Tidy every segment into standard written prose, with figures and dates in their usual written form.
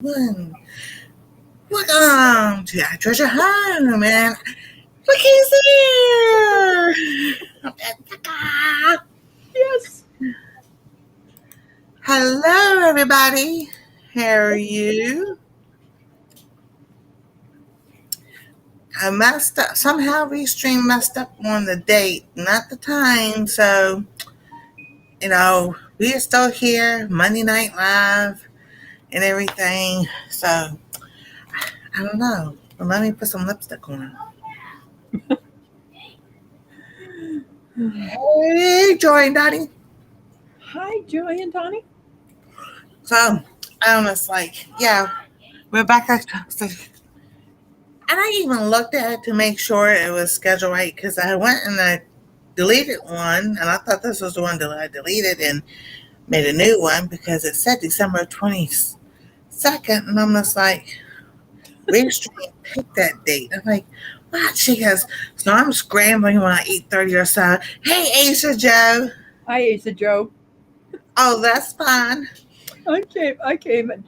gentlemen, welcome to our treasure home, and look who's here! Yes. Hello, everybody. How are you? I messed up. Somehow Restream messed up on the date, not the time. So, we are still here, Monday Night Live and everything. So, I don't know. But let me put some lipstick on. Hey, Joy and Dottie. Hi, Joy and Donnie. So, I was like, yeah, Rebecca. And I even looked at it to make sure it was scheduled right because I went and I deleted one, and I thought this was the one that I deleted and made a new one because it said December 22nd, and I'm just like, Restream picked that date. I'm like, what? She goes, so I'm scrambling around 8:30 or so. Hey, Asa Joe. Hi, Asa Joe. Oh, that's fine. I came and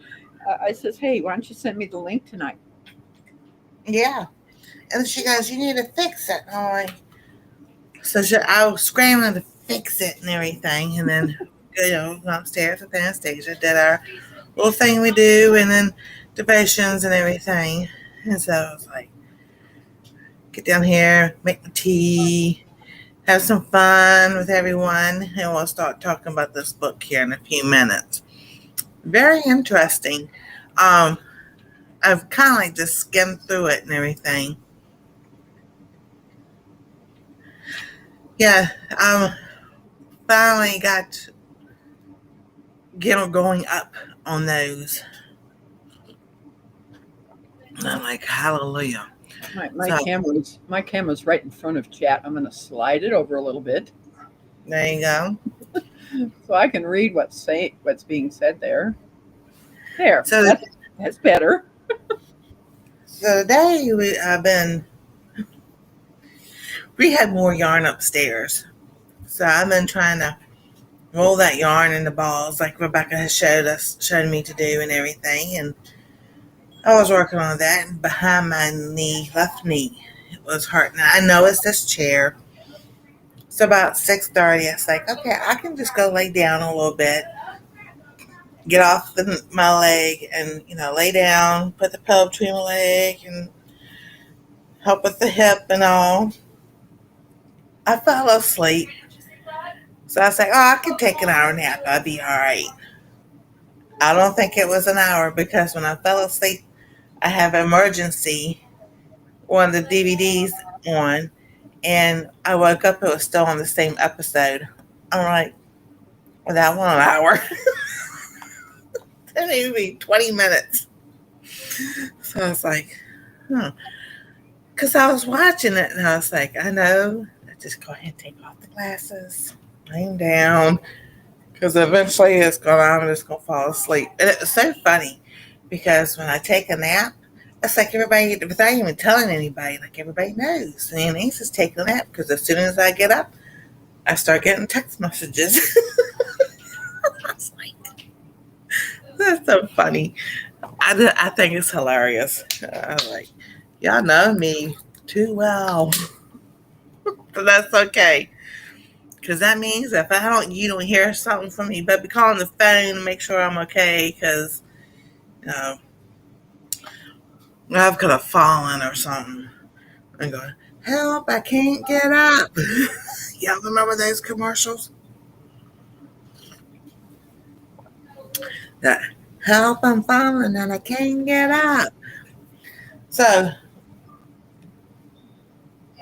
I says, hey, why don't you send me the link tonight? Yeah. And she goes, you need to fix it. And I'm like, so I was scrambling to fix it and everything. And then, upstairs with Anastasia, did our little thing we do, and then devotions and everything. And so I was like, get down here, make the tea, have some fun with everyone, and we'll start talking about this book here in a few minutes. Very interesting. I've kind of like just skimmed through it and everything. Yeah, finally got going up on those. And I'm like, hallelujah. My camera's right in front of chat. I'm going to slide it over a little bit There you go. so I can read what's being said there. There. So That's better. So today we had more yarn upstairs. So I've been trying to roll that yarn into balls like Rebecca has showed me to do and everything. And I was working on that, and behind my left knee, it was hurting. I know it's this chair. So about 6:30, I was like, okay, I can just go lay down a little bit, get off my leg, and lay down, put the pillow between my leg, and help with the hip and all. I fell asleep. So I was like, oh, I can take an hour nap. I'll be all right. I don't think it was an hour because when I fell asleep, I have Emergency, one of the DVDs on, and I woke up, it was still on the same episode. I'm like, well, that one an hour. That may be 20 minutes. So I was like, huh. Because I was watching it, and I was like, I know. I just go ahead and take off the glasses, lay them down, because eventually I'm just going to fall asleep. And it was so funny because when I take a nap, it's like everybody, without even telling anybody, like everybody knows. And Ace is taking a nap because as soon as I get up, I start getting text messages. I was like, that's so funny. I think it's hilarious. I was like, y'all know me too well. But that's okay. Because that means if you don't hear something from me, but be calling the phone to make sure I'm okay. Because, I could have fallen or something. And going, help, I can't get up. Y'all remember those commercials? That, help, I'm falling and I can't get up. So,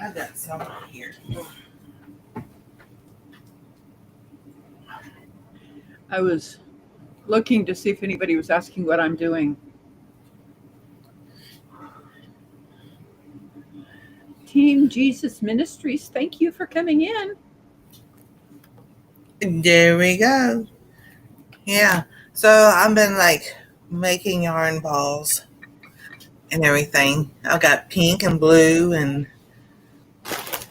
I got some here. I was looking to see if anybody was asking what I'm doing. Team Jesus Ministries, thank you for coming in. There we go. Yeah. So I've been like making yarn balls and everything. I've got pink and blue, and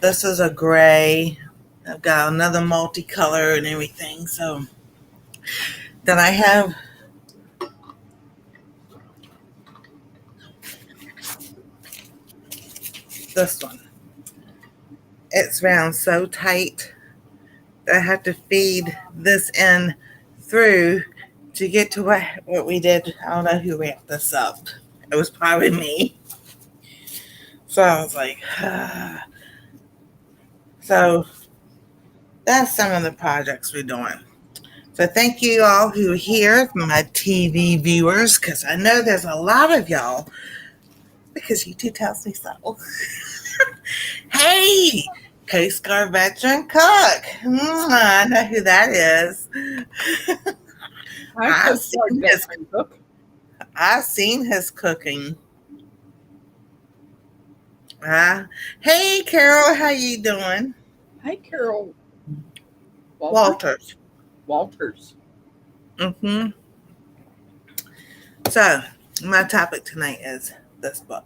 this is a gray. I've got another multicolor and everything. So then I have this one. It's round so tight that I have to feed this in through to get to what we did. I don't know who wrapped this up. It was probably me. So I was like, So that's some of the projects we're doing. So thank you all who are here, my TV viewers, because I know there's a lot of y'all, because YouTube tells me so. Hey, Coast Guard veteran cook. I know who that is. I've seen his cooking. Hey, Carol, how you doing? Hi, Carol. Walters. Mm-hmm. So, my topic tonight is this book.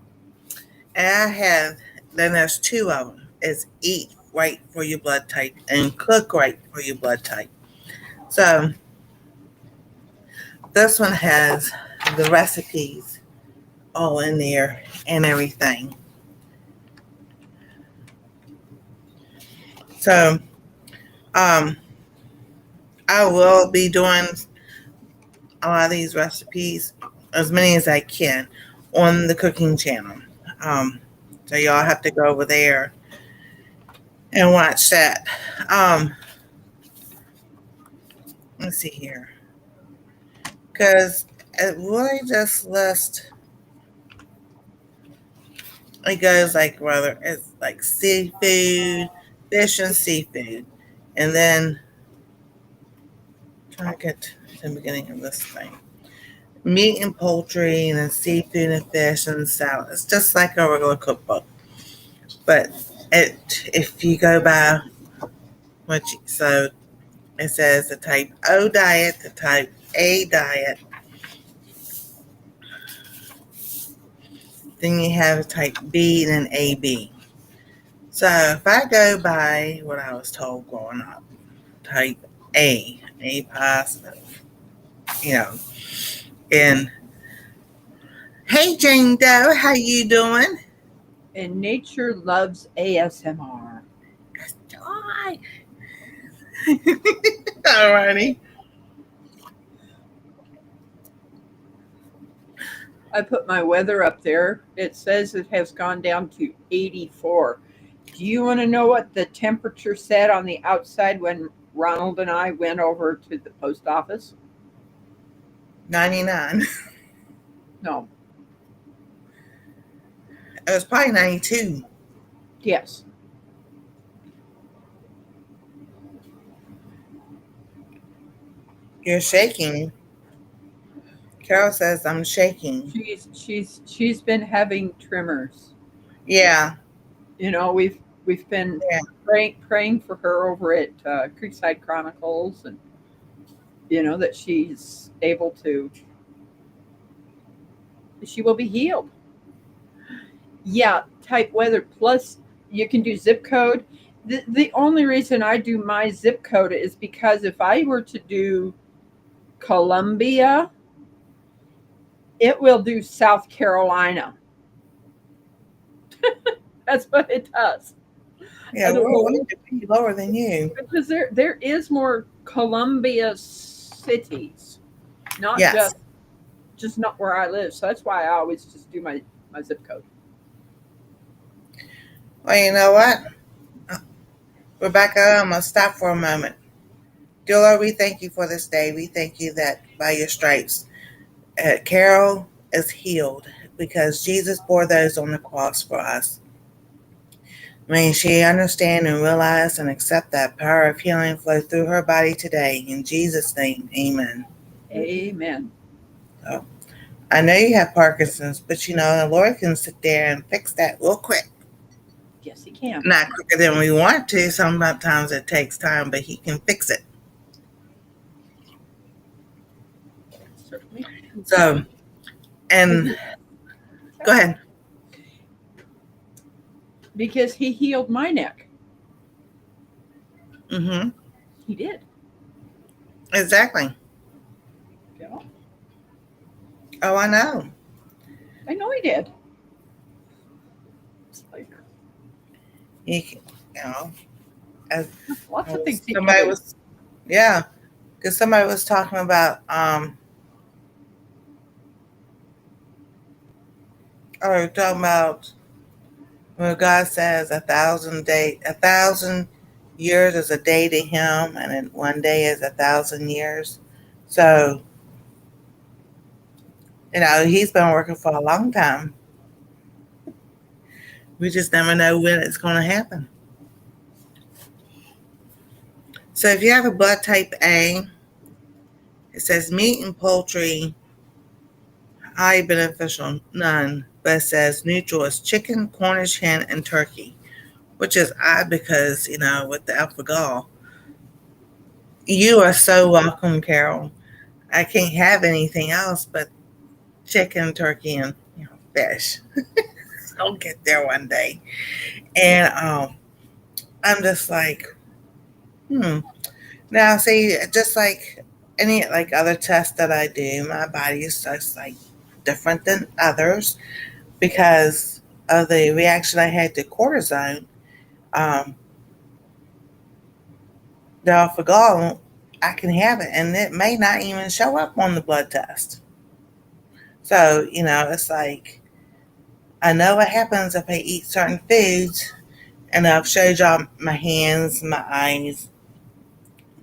And then there's two of them. It's Eat Right for Your Blood Type and Cook Right for Your Blood Type. So, this one has the recipes all in there and everything. So, I will be doing a lot of these recipes, as many as I can, on the cooking channel. So y'all have to go over there and watch that. Let's see here, because it really just lists. It goes like whether it's like seafood, fish and seafood, and then try to get to the beginning of this thing. Meat and poultry, and then seafood and fish and salad. It's just like a regular cookbook. But if you go by so it says the type O diet, the type A diet. Then you have type B and then AB. So if I go by what I was told growing up, type A positive, and hey Jane Doe, how you doing? And nature loves ASMR. Joy. Alrighty. I put my weather up there. It says it has gone down to 84. Do you want to know what the temperature said on the outside when Ronald and I went over to the post office? 99. No. It was probably 92. Yes. You're shaking. Carol says I'm shaking. She's been having tremors. Yeah. We've been praying for her over at Creekside Chronicles, and that she's able to. She will be healed. Yeah, type weather. Plus, you can do zip code. The only reason I do my zip code is because if I were to do Columbia, it will do South Carolina. That's what it does. Yeah, we're lower than you. Because there is more Columbia cities, not just not where I live. So that's why I always just do my zip code. Well, you know what? Rebecca, I'm going to stop for a moment. Dear Lord, we thank you for this day. We thank you that by your stripes, Carol is healed because Jesus bore those on the cross for us. May she understand and realize and accept that power of healing flow through her body today. In Jesus' name, amen. Amen. So, I know you have Parkinson's, but the Lord can sit there and fix that real quick. Yes, he can. Not quicker than we want to. Sometimes it takes time, but he can fix it. Certainly. So, and go ahead. Because he healed my neck. Mm-hmm. He did. Exactly. Yeah. Oh, I know. I know he did. It's like, You can, you know, as Lots of things he can somebody do. was, yeah, because somebody was talking about, or talking about when God says 1,000 years is a day to Him, and then one day is 1,000 years. So He's been working for a long time. We just never know when it's going to happen. So if you have a blood type A, it says meat and poultry, high beneficial, none. But it says neutral is chicken, Cornish hen, and turkey, which is odd because, with the alpha gal. You are so welcome, Carol. I can't have anything else but chicken, turkey, and fish. I'll get there one day. And I'm just like, hmm. Now, see, just like any like other tests that I do, my body is just like different than others because of the reaction I had to cortisone. Um, the alpha gal, I can have it, and it may not even show up on the blood test. So it's like I know what happens if I eat certain foods, and I've showed y'all my hands, my eyes,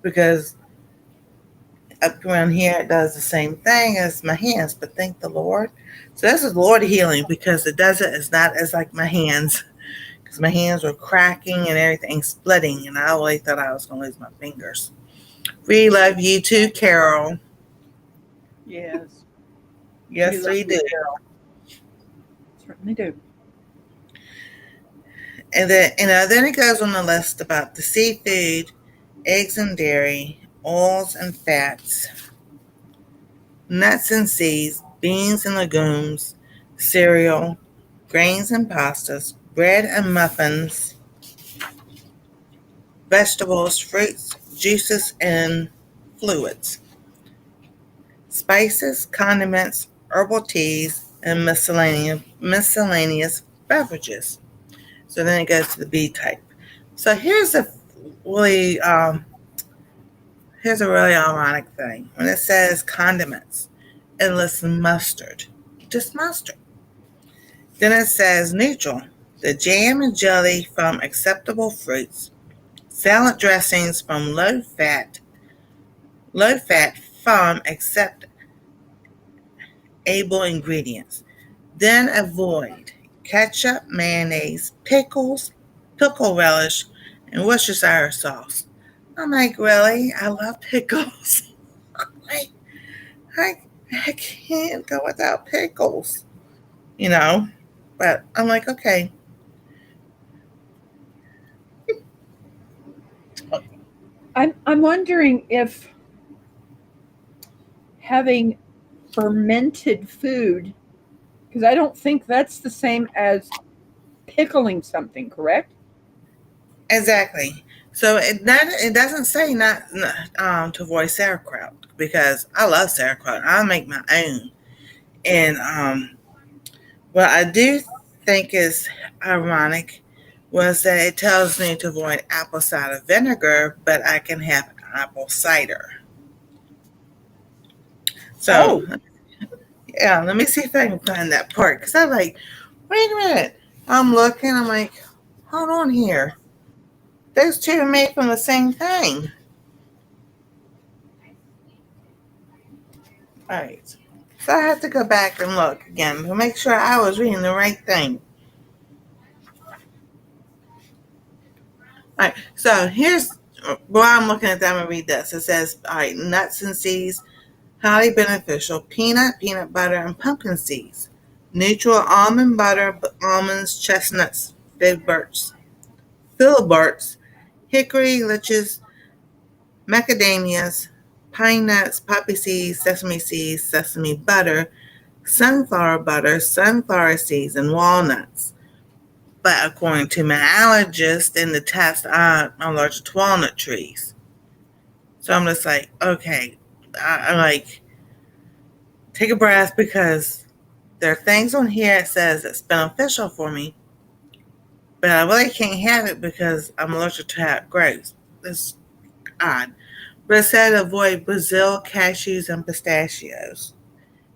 because up around here it does the same thing as my hands, but thank the Lord. So this is Lord healing because it doesn't, it's not as like my hands, because my hands were cracking and everything splitting, and I really thought I was going to lose my fingers. We love you too, Carol. Yes, Yes, we do. certainly do. And then it goes on the list about the seafood, eggs and dairy, oils and fats, nuts and seeds, beans and legumes, cereal, grains and pastas, bread and muffins, vegetables, fruits, juices, and fluids, spices, condiments, herbal teas, and miscellaneous beverages. So then it goes to the B type. So really um, here's a really ironic thing. When it says condiments, it lists mustard, just mustard. Then it says neutral, the jam and jelly from acceptable fruits, salad dressings from low fat from acceptable ingredients. Then avoid ketchup, mayonnaise, pickles, pickle relish, and Worcestershire sauce. I'm like, really? I love pickles. I, I, I can't go without pickles, you know? But I'm like, okay. I'm wondering if having fermented food, because I don't think that's the same as pickling something, correct? Exactly. So it doesn't say not to avoid sauerkraut because I love sauerkraut. I make my own, and what I do think is ironic was that it tells me to avoid apple cider vinegar, but I can have apple cider. So Oh, yeah, let me see if I can find that part because I'm like, wait a minute. I'm looking. I'm like, hold on here. Those two are made from the same thing. All right. So I have to go back and look again to make sure I was reading the right thing. All right. So here's while I'm looking at that, I'm gonna read this. It says, all right, nuts and seeds, highly beneficial, peanut butter, and pumpkin seeds. Neutral almond butter, almonds, chestnuts, filiberts, hickory, liches, macadamias, pine nuts, poppy seeds, sesame butter, sunflower seeds, and walnuts. But according to my allergist in the test, I'm allergic to walnut trees. So I'm just like, okay, I'm like, take a breath because there are things on here that says it's beneficial for me, but I really can't have it because I'm allergic to how it grows. That's odd. But it said avoid Brazil, cashews, and pistachios.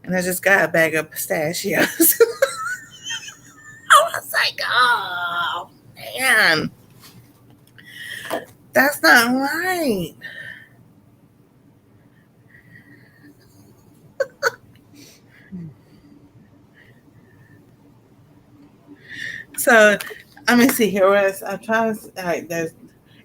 And I just got a bag of pistachios. I was like, oh, man, that's not right. So let me see here. I'm trying to. All right, there's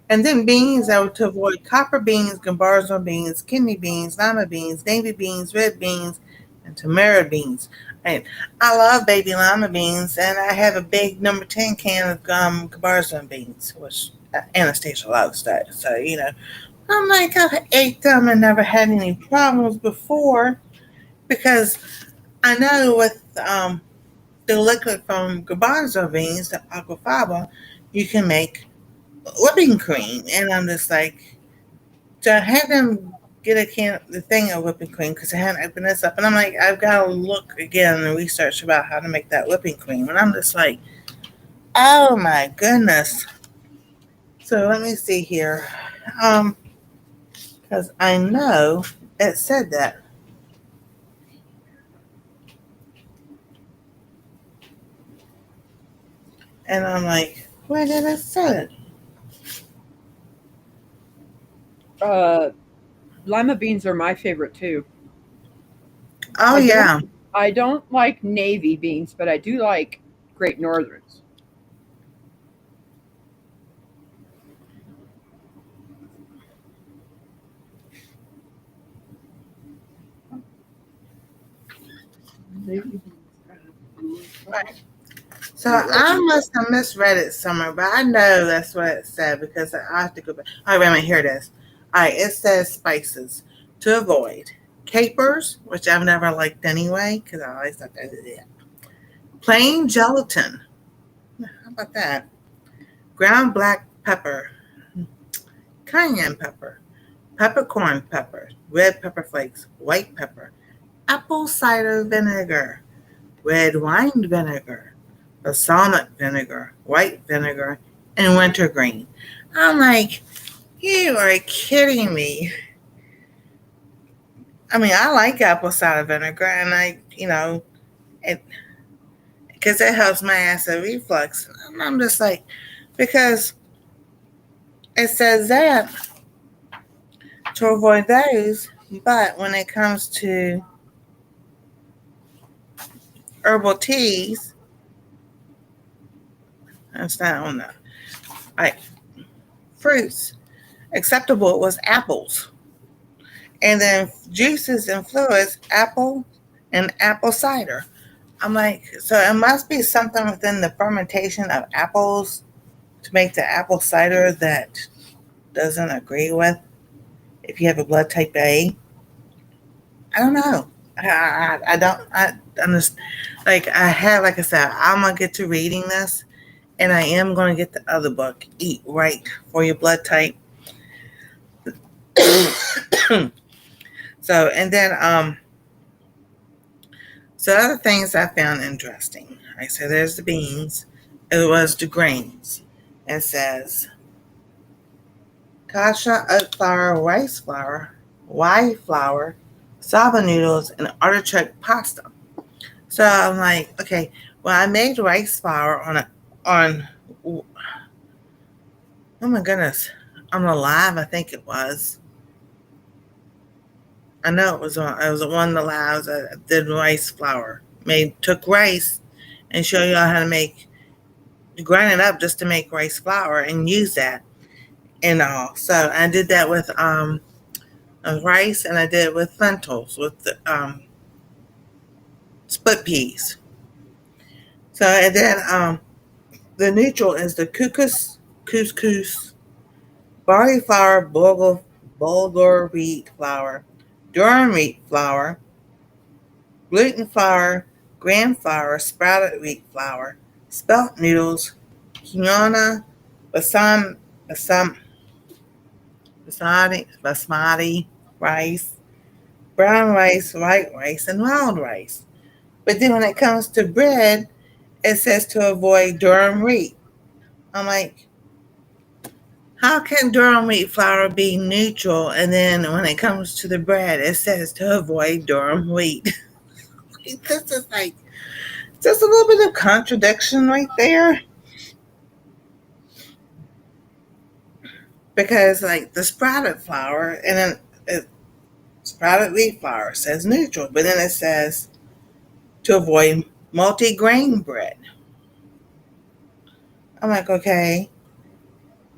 and then beans. I would to avoid copper beans, gambarzo beans, kidney beans, lima beans, navy beans, red beans, and tamara beans. And I love baby lima beans, and I have a big number 10 can of gambarzo beans, which Anastasia loves that. So I'm like I've ate them and never had any problems before because I know with the liquid from garbanzo beans, the aquafaba, you can make whipping cream. And I'm just like, so I had them get the thing of whipping cream because I hadn't opened this up. And I'm like, I've got to look again and research about how to make that whipping cream. And I'm just like, oh my goodness. So let me see here. Because I know it said that. And I'm like, where did it say it? Lima beans are my favorite too. Oh, I don't yeah. I don't like navy beans, but I do like Great Northerns. Right. So I must have misread it somewhere, but I know that's what it said because I have to go back. All right, wait a minute. Here it is. All right, it says spices to avoid capers, which I've never liked anyway because I always thought that was it. Plain gelatin. How about that? Ground black pepper, cayenne pepper, peppercorn pepper, red pepper flakes, white pepper, apple cider vinegar, red wine vinegar, balsamic vinegar, white vinegar, and wintergreen. I'm like, you are kidding me. I mean, I like apple cider vinegar, and it because it helps my acid reflux. And I'm just like, because it says that to avoid those, but when it comes to herbal teas, that's not on the like fruits. Acceptable was apples. And then juices and fluids, apple and apple cider. I'm like, so it must be something within the fermentation of apples to make the apple cider that doesn't agree with if you have a blood type A. I don't know. I don't. I'm just like I have. Like I said, I'm gonna get to reading this, and I am gonna get the other book, Eat Right for Your Blood Type. So and then so other things I found interesting. Right, so there's the beans. It was the grains. It says kasha, oat flour, rice flour, rye flour, saba noodles, and artichoke pasta. So I'm like, okay, well I made rice flour on oh my goodness, on a live I think it was. I know it was one of the lives I did rice flour. Took rice and show y'all how to grind it up just to make rice flour and use that and all. So I did that with rice and I did it with lentils with the split peas. So and then the neutral is the couscous, barley flour, bulgur wheat flour, durum wheat flour, gluten flour, gram flour, sprouted wheat flour, spelt noodles, quinoa, basam, basmati rice, brown rice, white rice, and wild rice. But then when it comes to bread, it says to avoid durum wheat. I'm like, how can durum wheat flour be neutral? And then when it comes to the bread, it says to avoid durum wheat. This is like just a little bit of contradiction right there. Because like the sprouted flour and then sprouted wheat flour says neutral, but then it says to avoid multi-grain bread. I'm like, okay.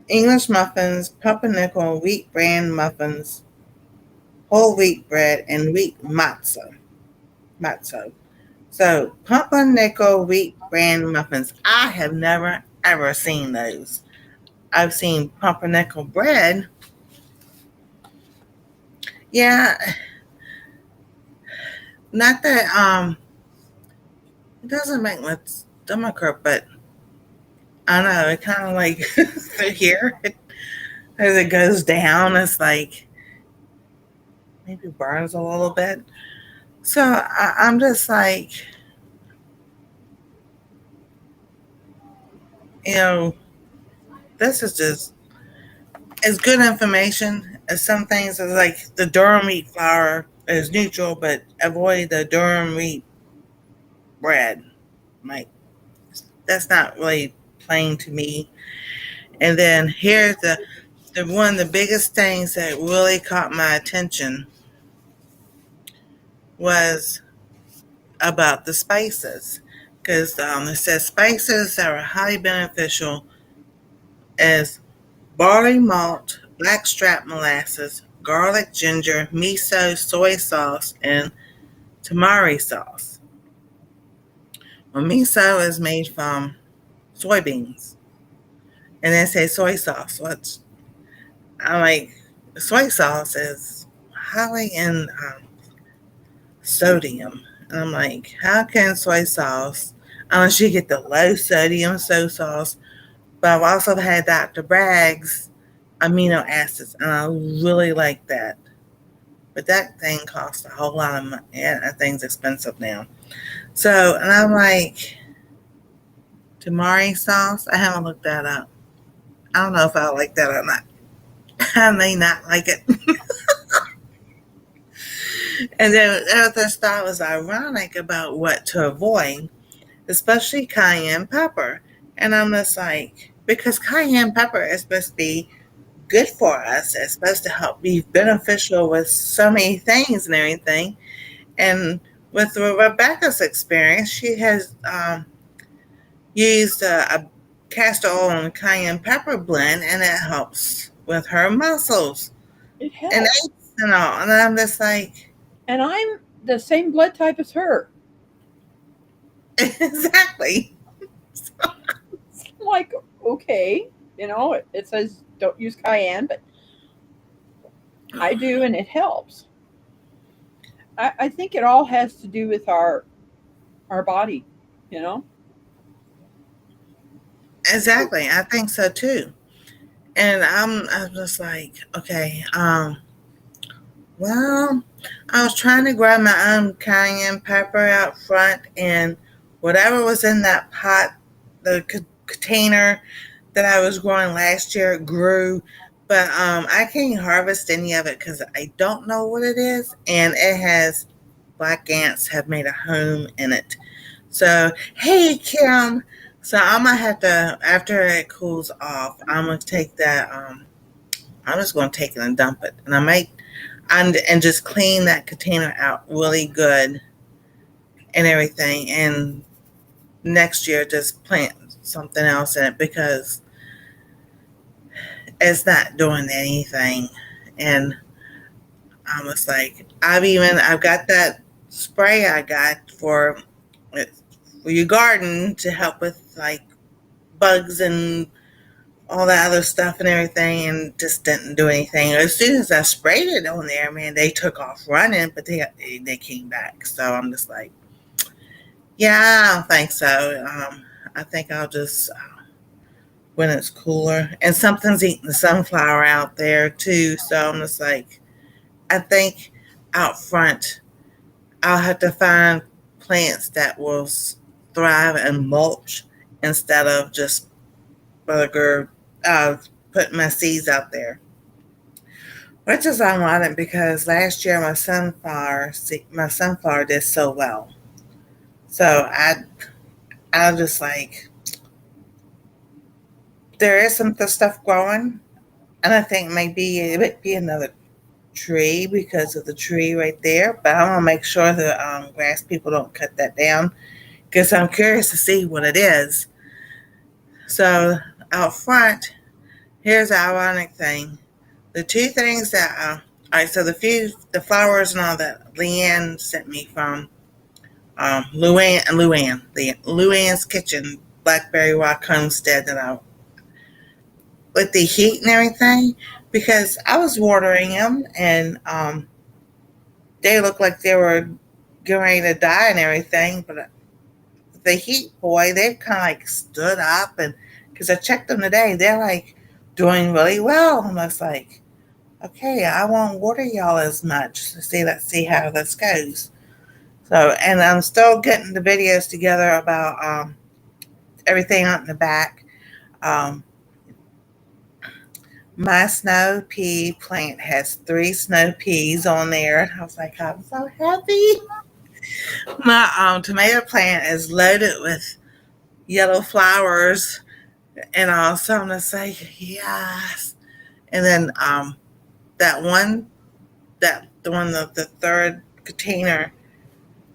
English muffins, pumpernickel, wheat bran muffins, whole wheat bread, and wheat matzo. Matzo. So pumpernickel wheat bran muffins. I have never ever seen those. I've seen pumpernickel bread. Yeah, not that it doesn't make my stomach hurt, but I don't know, it kind of like through here as it goes down, it's like maybe burns a little bit. So I'm just like, you know, this is just as good information as some things is like the durum wheat flour is neutral, but avoid the durum wheat bread. Like that's not really plain to me. And then here's the one of the biggest things that really caught my attention was about the spices because it says spices that are highly beneficial as barley malt, blackstrap molasses, garlic, ginger, miso, soy sauce, and tamari sauce. Well, miso is made from soybeans, and then say soy sauce. What's I'm like, soy sauce is highly in sodium, and I'm like, how can soy sauce? Unless you get the low sodium soy sauce, but I've also had Dr. Bragg's amino acids, and I really like that. But that thing costs a whole lot of money. Yeah, that thing's expensive now. So, and I'm like, tamari sauce. I haven't looked that up. I don't know if I like that or not. I may not like it. And then I just thought it was ironic about what to avoid, especially cayenne pepper. And I'm just like, because cayenne pepper is supposed to be good for us. It's supposed to help be beneficial with so many things and everything. And with Rebecca's experience, she has used a castor oil and cayenne pepper blend, and it helps with her muscles It and helps. aches and all. And I'm just like, And I'm the same blood type as her. exactly. It's like, okay, it says don't use cayenne, but I do, and it helps. I think it all has to do with our body, you know. Exactly. I think so too. And I'm just like, okay, well, I was trying to grab my own cayenne pepper out front, and whatever was in that pot, the container that I was growing last year grew, but I can't harvest any of it because I don't know what it is, and it has black ants have made a home in it. So, hey, Kim. So I'm gonna have to after it cools off. I'm gonna take that. I'm just gonna take it and dump it, and I might and just clean that container out really good and everything. And next year, just plant something else in it because it's not doing anything. And I was like, I've got that spray I got for your garden to help with like bugs and all that other stuff and everything, and just didn't do anything. As soon as I sprayed it on there, man, they took off running, but they came back. So I'm just like, yeah, I don't think so. I think I'll just when it's cooler, and something's eating the sunflower out there too. So I'm just like, I think out front, I'll have to find plants that will thrive and mulch instead of just burger, putting my seeds out there. Which is ironic because last year my sunflower did so well. So I was just like, there is some stuff growing, and I think maybe it would be another tree because of the tree right there. But I want to make sure the grass people don't cut that down because I'm curious to see what it is. So out front, here's the ironic thing: the two things that all right. So the flowers and all that Leanne sent me from Luann's Kitchen, Blackberry Rock Homestead that I with the heat and everything because I was watering them and they looked like they were getting ready to die and everything. But the heat, boy, they've kind of like stood up and because I checked them today, they're like doing really well. And I was like, okay, I won't water y'all as much. So let's see how this goes. So, and I'm still getting the videos together about everything out in the back. Um, My snow pea plant has 3 snow peas on there. I was like, I'm so happy. My tomato plant is loaded with yellow flowers, and all. So I'm gonna say yes. And then that one, the third container,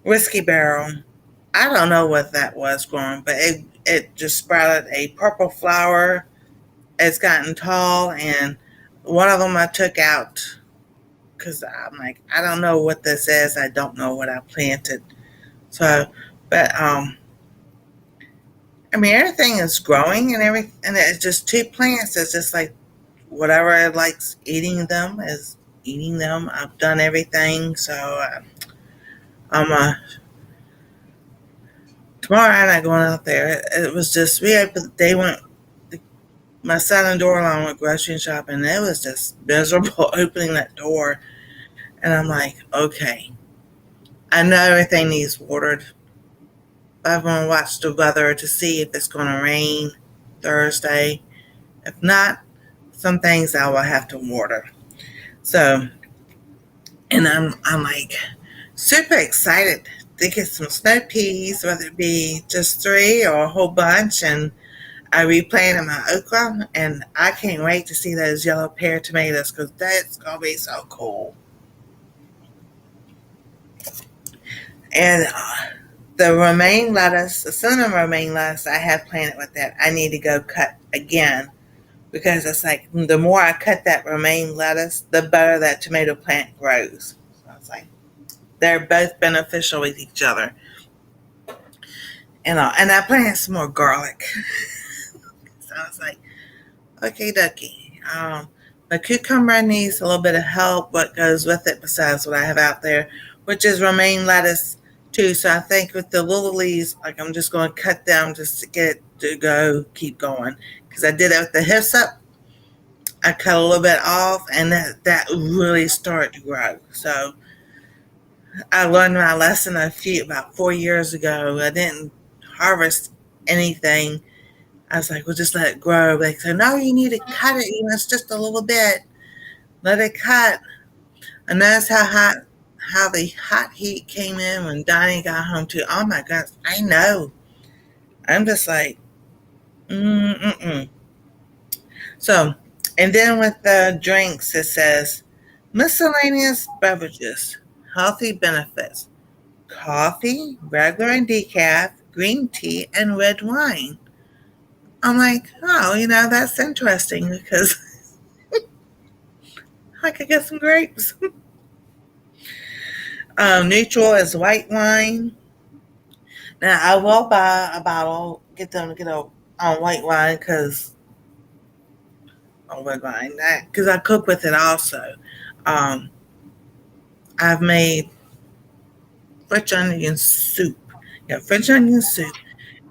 whiskey barrel. I don't know what that was growing, but it just sprouted a purple flower. It's gotten tall, and one of them I took out because I'm like, I don't know what this is. I don't know what I planted. So, but I mean, everything is growing and everything, and it's just 2 plants. It's just like whatever it likes eating them is eating them. I've done everything, so I'm tomorrow I'm not going out there. It was just they went. My son and Dorlan went grocery shopping, and it was just miserable opening that door. And I'm like, okay, I know everything needs watered. I'm going to watch the weather to see if it's going to rain Thursday. If not, some things I will have to water. So, and I'm like super excited to get some snow peas, whether it be just 3 or a whole bunch. And I replanted my okra, and I can't wait to see those yellow pear tomatoes because that's going to be so cool. And the romaine lettuce, the cinnamon romaine lettuce I have planted with that, I need to go cut again because it's like the more I cut that romaine lettuce, the better that tomato plant grows. So I was like, they're both beneficial with each other. And I planted some more garlic. So I was like, okay, ducky. The cucumber needs a little bit of help. What goes with it besides what I have out there, which is romaine lettuce too. So I think with the little leaves, like I'm just going to cut them just to get it to go, keep going. Because I did it with the hyssop. I cut a little bit off, and that really started to grow. So I learned my lesson about 4 years ago. I didn't harvest anything. I was like, well, just let it grow. They said, no, you need to cut it, even if it's just a little bit. Let it cut. And notice how the hot heat came in when Donnie got home too. Oh my gosh, I know. I'm just like, mm-mm. So, and then with the drinks, it says miscellaneous beverages, healthy benefits, coffee, regular and decaf, green tea, and red wine. I'm like, oh, that's interesting because I could get some grapes. Neutral is white wine. Now I will buy a bottle, get them to get a white wine because I cook with it also. Um, I've made French onion soup. Yeah, French onion soup,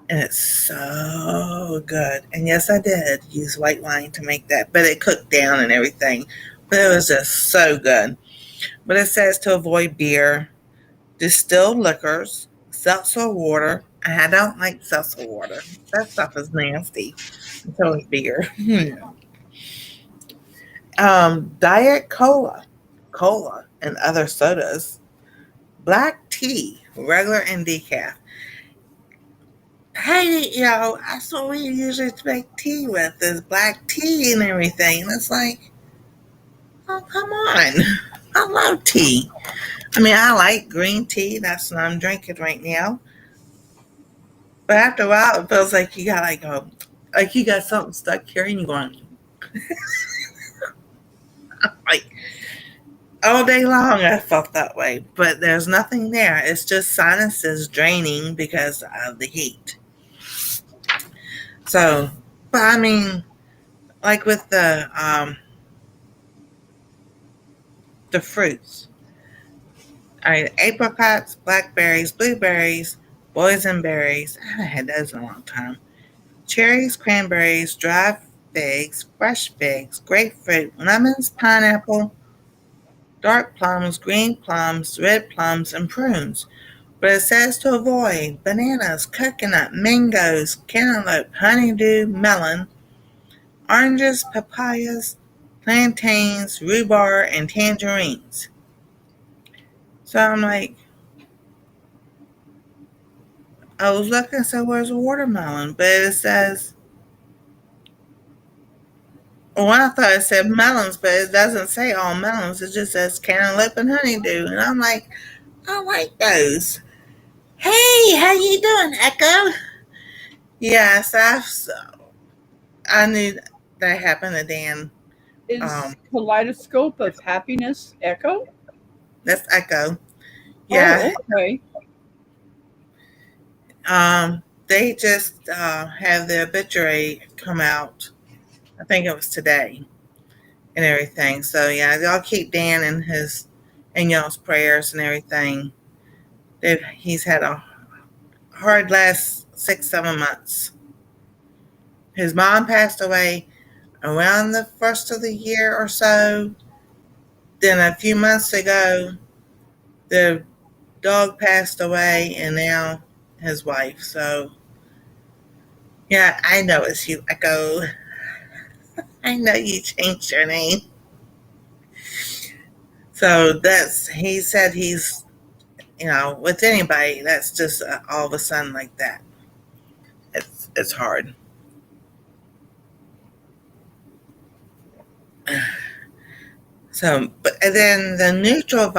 and it's so good. And yes, I did use white wine to make that, but it cooked down and everything. But it was just so good. But it says to avoid beer, distilled liquors, seltzer water, I don't like seltzer water. That stuff is nasty. So is beer. Diet cola, and other sodas. Black tea, regular and decaf. Hey, that's what we usually make tea with is black tea and everything. And it's like, oh, come on. I love tea. I mean, I like green tea. That's what I'm drinking right now. But after a while, it feels like you got like you got something stuck here and you're going, like, all day long I felt that way. But there's nothing there. It's just sinuses draining because of the heat. So, but I mean, like with the fruits. All right, apricots, blackberries, blueberries, boysenberries. I haven't had those in a long time. Cherries, cranberries, dried figs, fresh figs, grapefruit, lemons, pineapple, dark plums, green plums, red plums, and prunes. But it says to avoid bananas, coconut, mangoes, cantaloupe, honeydew, melon, oranges, papayas, plantains, rhubarb, and tangerines. So I'm like, I was looking, so where's a watermelon? But it says, well, I thought it said melons, but it doesn't say all melons. It just says cantaloupe and honeydew. And I'm like, I like those. Hey, how you doing, Echo? Yes, I knew that happened to Dan. Um, Is Kaleidoscope of Happiness Echo? that's Echo. Yeah. Oh, okay. They just had the obituary come out. I think it was today and everything. So yeah, y'all keep Dan in y'all's prayers and everything. He's had a hard last 6, 7 months. His mom passed away around the first of the year or so. Then a few months ago, the dog passed away, and now his wife. So yeah, I know it's you, Echo. I know you changed your name. So he said with anybody, that's just all of a sudden like that. It's hard. So, but and then the neutral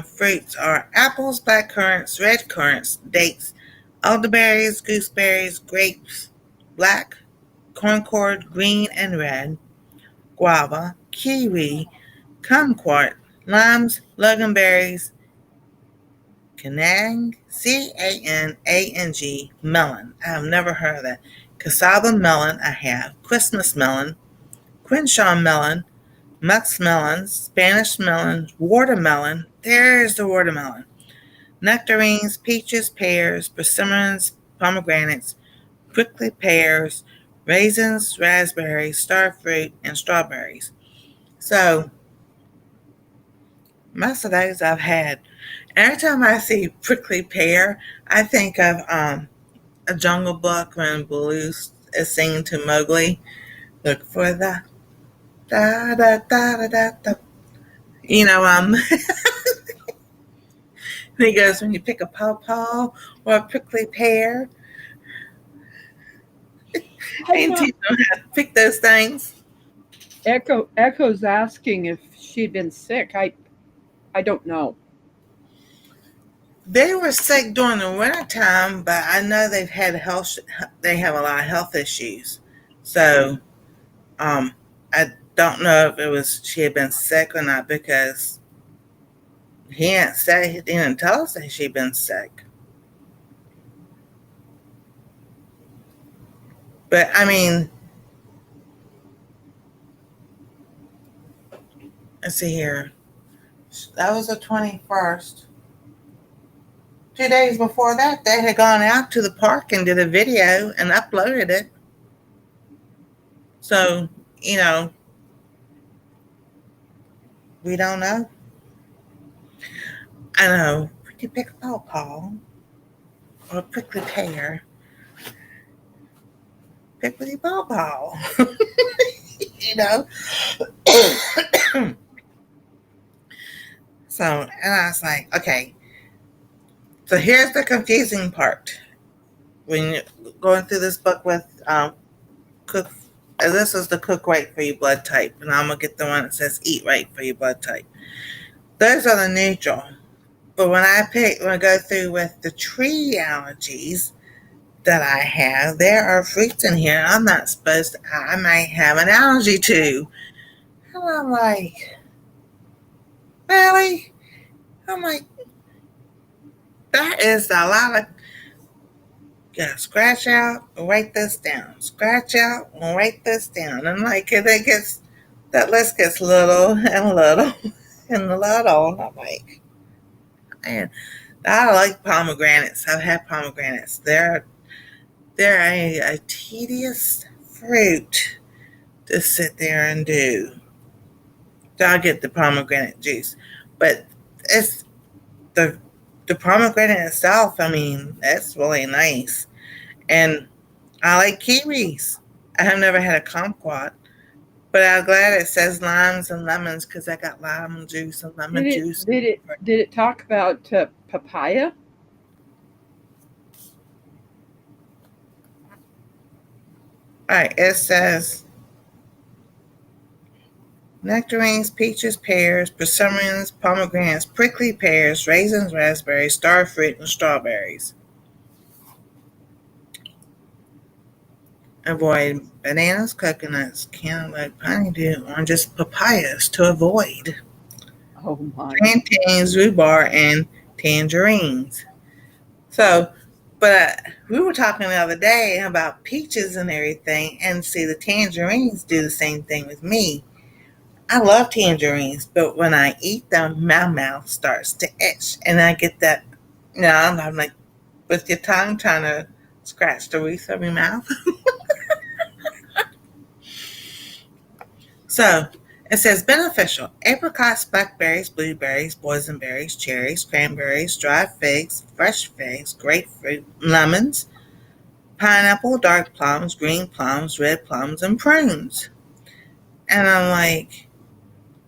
fruits are apples, black currants, red currants, dates, elderberries, gooseberries, grapes, black, concord, green and red, guava, kiwi, kumquat, limes, loganberries, canang, canang, melon. I have never heard of that. Cassava melon, I have. Christmas melon, Crenshaw melon, muskmelon, Spanish melon, watermelon. There's the watermelon. Nectarines, peaches, pears, persimmons, pomegranates, prickly pears, raisins, raspberries, starfruit, and strawberries. So most of those I've had. Every time I see prickly pear, I think of a Jungle Book when Baloo is singing to Mowgli. Look for the da da da da da da. You know, he goes when you pick a pawpaw or a prickly pear, and teach them how to pick those things. Echo's asking if she'd been sick. I don't know. They were sick during the winter time, but I know they've had health. They have a lot of health issues, so I don't know if it was she had been sick or not because he didn't tell us that she'd been sick. But I mean, let's see here. That was the 21st. 2 days before that, they had gone out to the park and did a video and uploaded it. So, you know, we don't know. I know. We could pick a pawpaw. or prickly pear. Prickly ball. You know? So, and I was like, okay. So here's the confusing part. When you're going through this book with cook, this is the cook right for your blood type, and I'm gonna get the one that says eat right for your blood type. Those are the neutral. But when I go through with the tree allergies that I have, there are fruits in here I'm not supposed to, I might have an allergy to. And I'm like, really? I'm like, that is a lot of, scratch out and write this down. Scratch out and write this down. And like, that list gets little and little and little. And I'm like, man, I like pomegranates. I've had pomegranates. They're a tedious fruit to sit there and do. So I'll get the pomegranate juice. But it's the pomegranate itself, I mean, that's really nice. And I like kiwis. I have never had a kumquat, but I'm glad it says limes and lemons because I got lime juice and lemon juice. Did it talk about papaya? All right, it says nectarines, peaches, pears, persimmons, pomegranates, prickly pears, raisins, raspberries, starfruit, and strawberries. Avoid bananas, coconuts, cantaloupe, honeydew, oranges, papayas to avoid. Oh my. Plantains, rhubarb, and tangerines. So, but we were talking the other day about peaches and everything, and see, the tangerines do the same thing with me. I love tangerines, but when I eat them, my mouth starts to itch, and I get that, I'm like, with your tongue trying to scratch the roof of your mouth. So, it says beneficial: apricots, blackberries, blueberries, boysenberries, cherries, cranberries, dried figs, fresh figs, grapefruit, lemons, pineapple, dark plums, green plums, red plums, and prunes. And I'm like,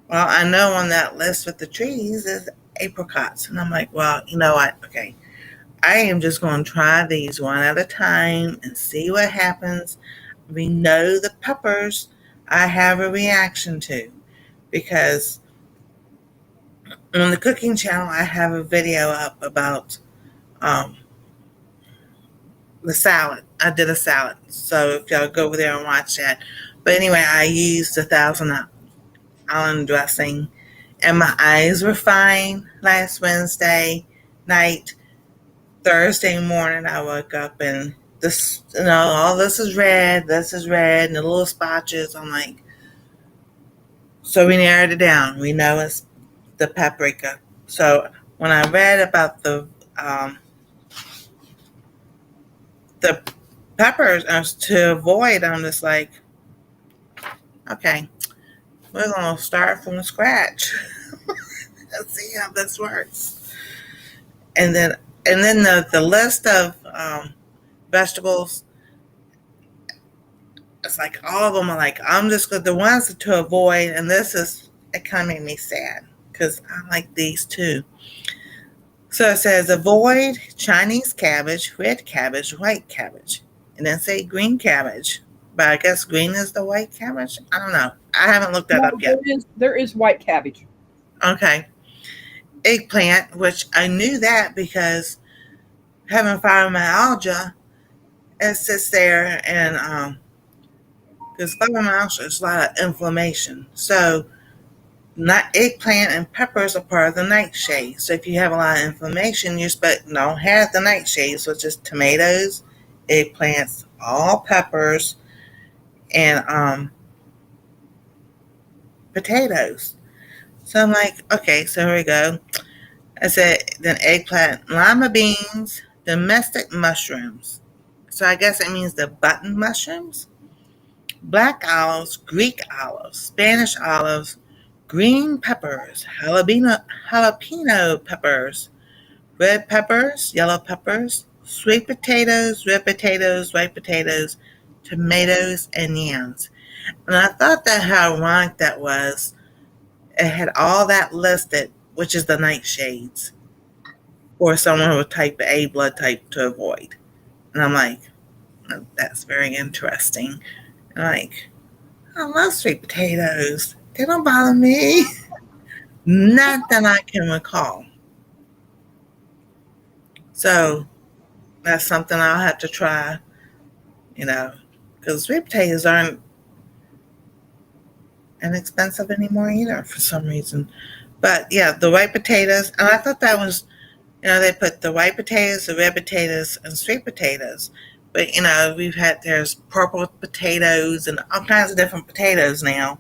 well, I know on that list with the trees is apricots. And I'm like, well, you know what? Okay, I am just going to try these one at a time and see what happens. We know the peppers I have a reaction to, because on the cooking channel I have a video up about the salad. I did a salad, so if y'all go over there and watch that. But anyway, I used the Thousand Island dressing, and my eyes were fine last Wednesday night. Thursday morning I woke up and this, all this is red, and the little spotches. I'm like, so we narrowed it down. We know it's the paprika. So when I read about the peppers to avoid, I'm just like, okay, we're gonna start from scratch and see how this works. And then the list of vegetables, it's like all of them are like, I'm just going the ones to avoid, and it kind of made me sad because I like these too. So it says avoid Chinese cabbage, red cabbage, white cabbage, and then say green cabbage. But I guess green is the white cabbage. I don't know. I haven't looked that up yet. There is white cabbage. Okay. Eggplant, which I knew that because having fibromyalgia, it sits there and because fibromyalgia is a lot of inflammation. So eggplant and peppers are part of the nightshade. So if you have a lot of inflammation, you're supposed to don't have the nightshades, which is tomatoes, eggplants, all peppers, and potatoes. So I'm like, okay, so here we go. I said then eggplant, lima beans, domestic mushrooms. So I guess it means the button mushrooms. Black olives, Greek olives, Spanish olives, green peppers, jalapeno peppers, red peppers, yellow peppers, sweet potatoes, red potatoes, white potatoes, tomatoes, and yams. And I thought that how ironic that was. It had all that listed, which is the nightshades, or someone with type A blood type to avoid. And I'm like, oh, that's very interesting. And like, I love sweet potatoes. They don't bother me. Not that I can recall. So that's something I'll have to try, you know, because sweet potatoes aren't inexpensive anymore either for some reason. But yeah, the white potatoes, and I thought that was, they put the white potatoes, the red potatoes, and sweet potatoes. But there's purple potatoes and all kinds of different potatoes now.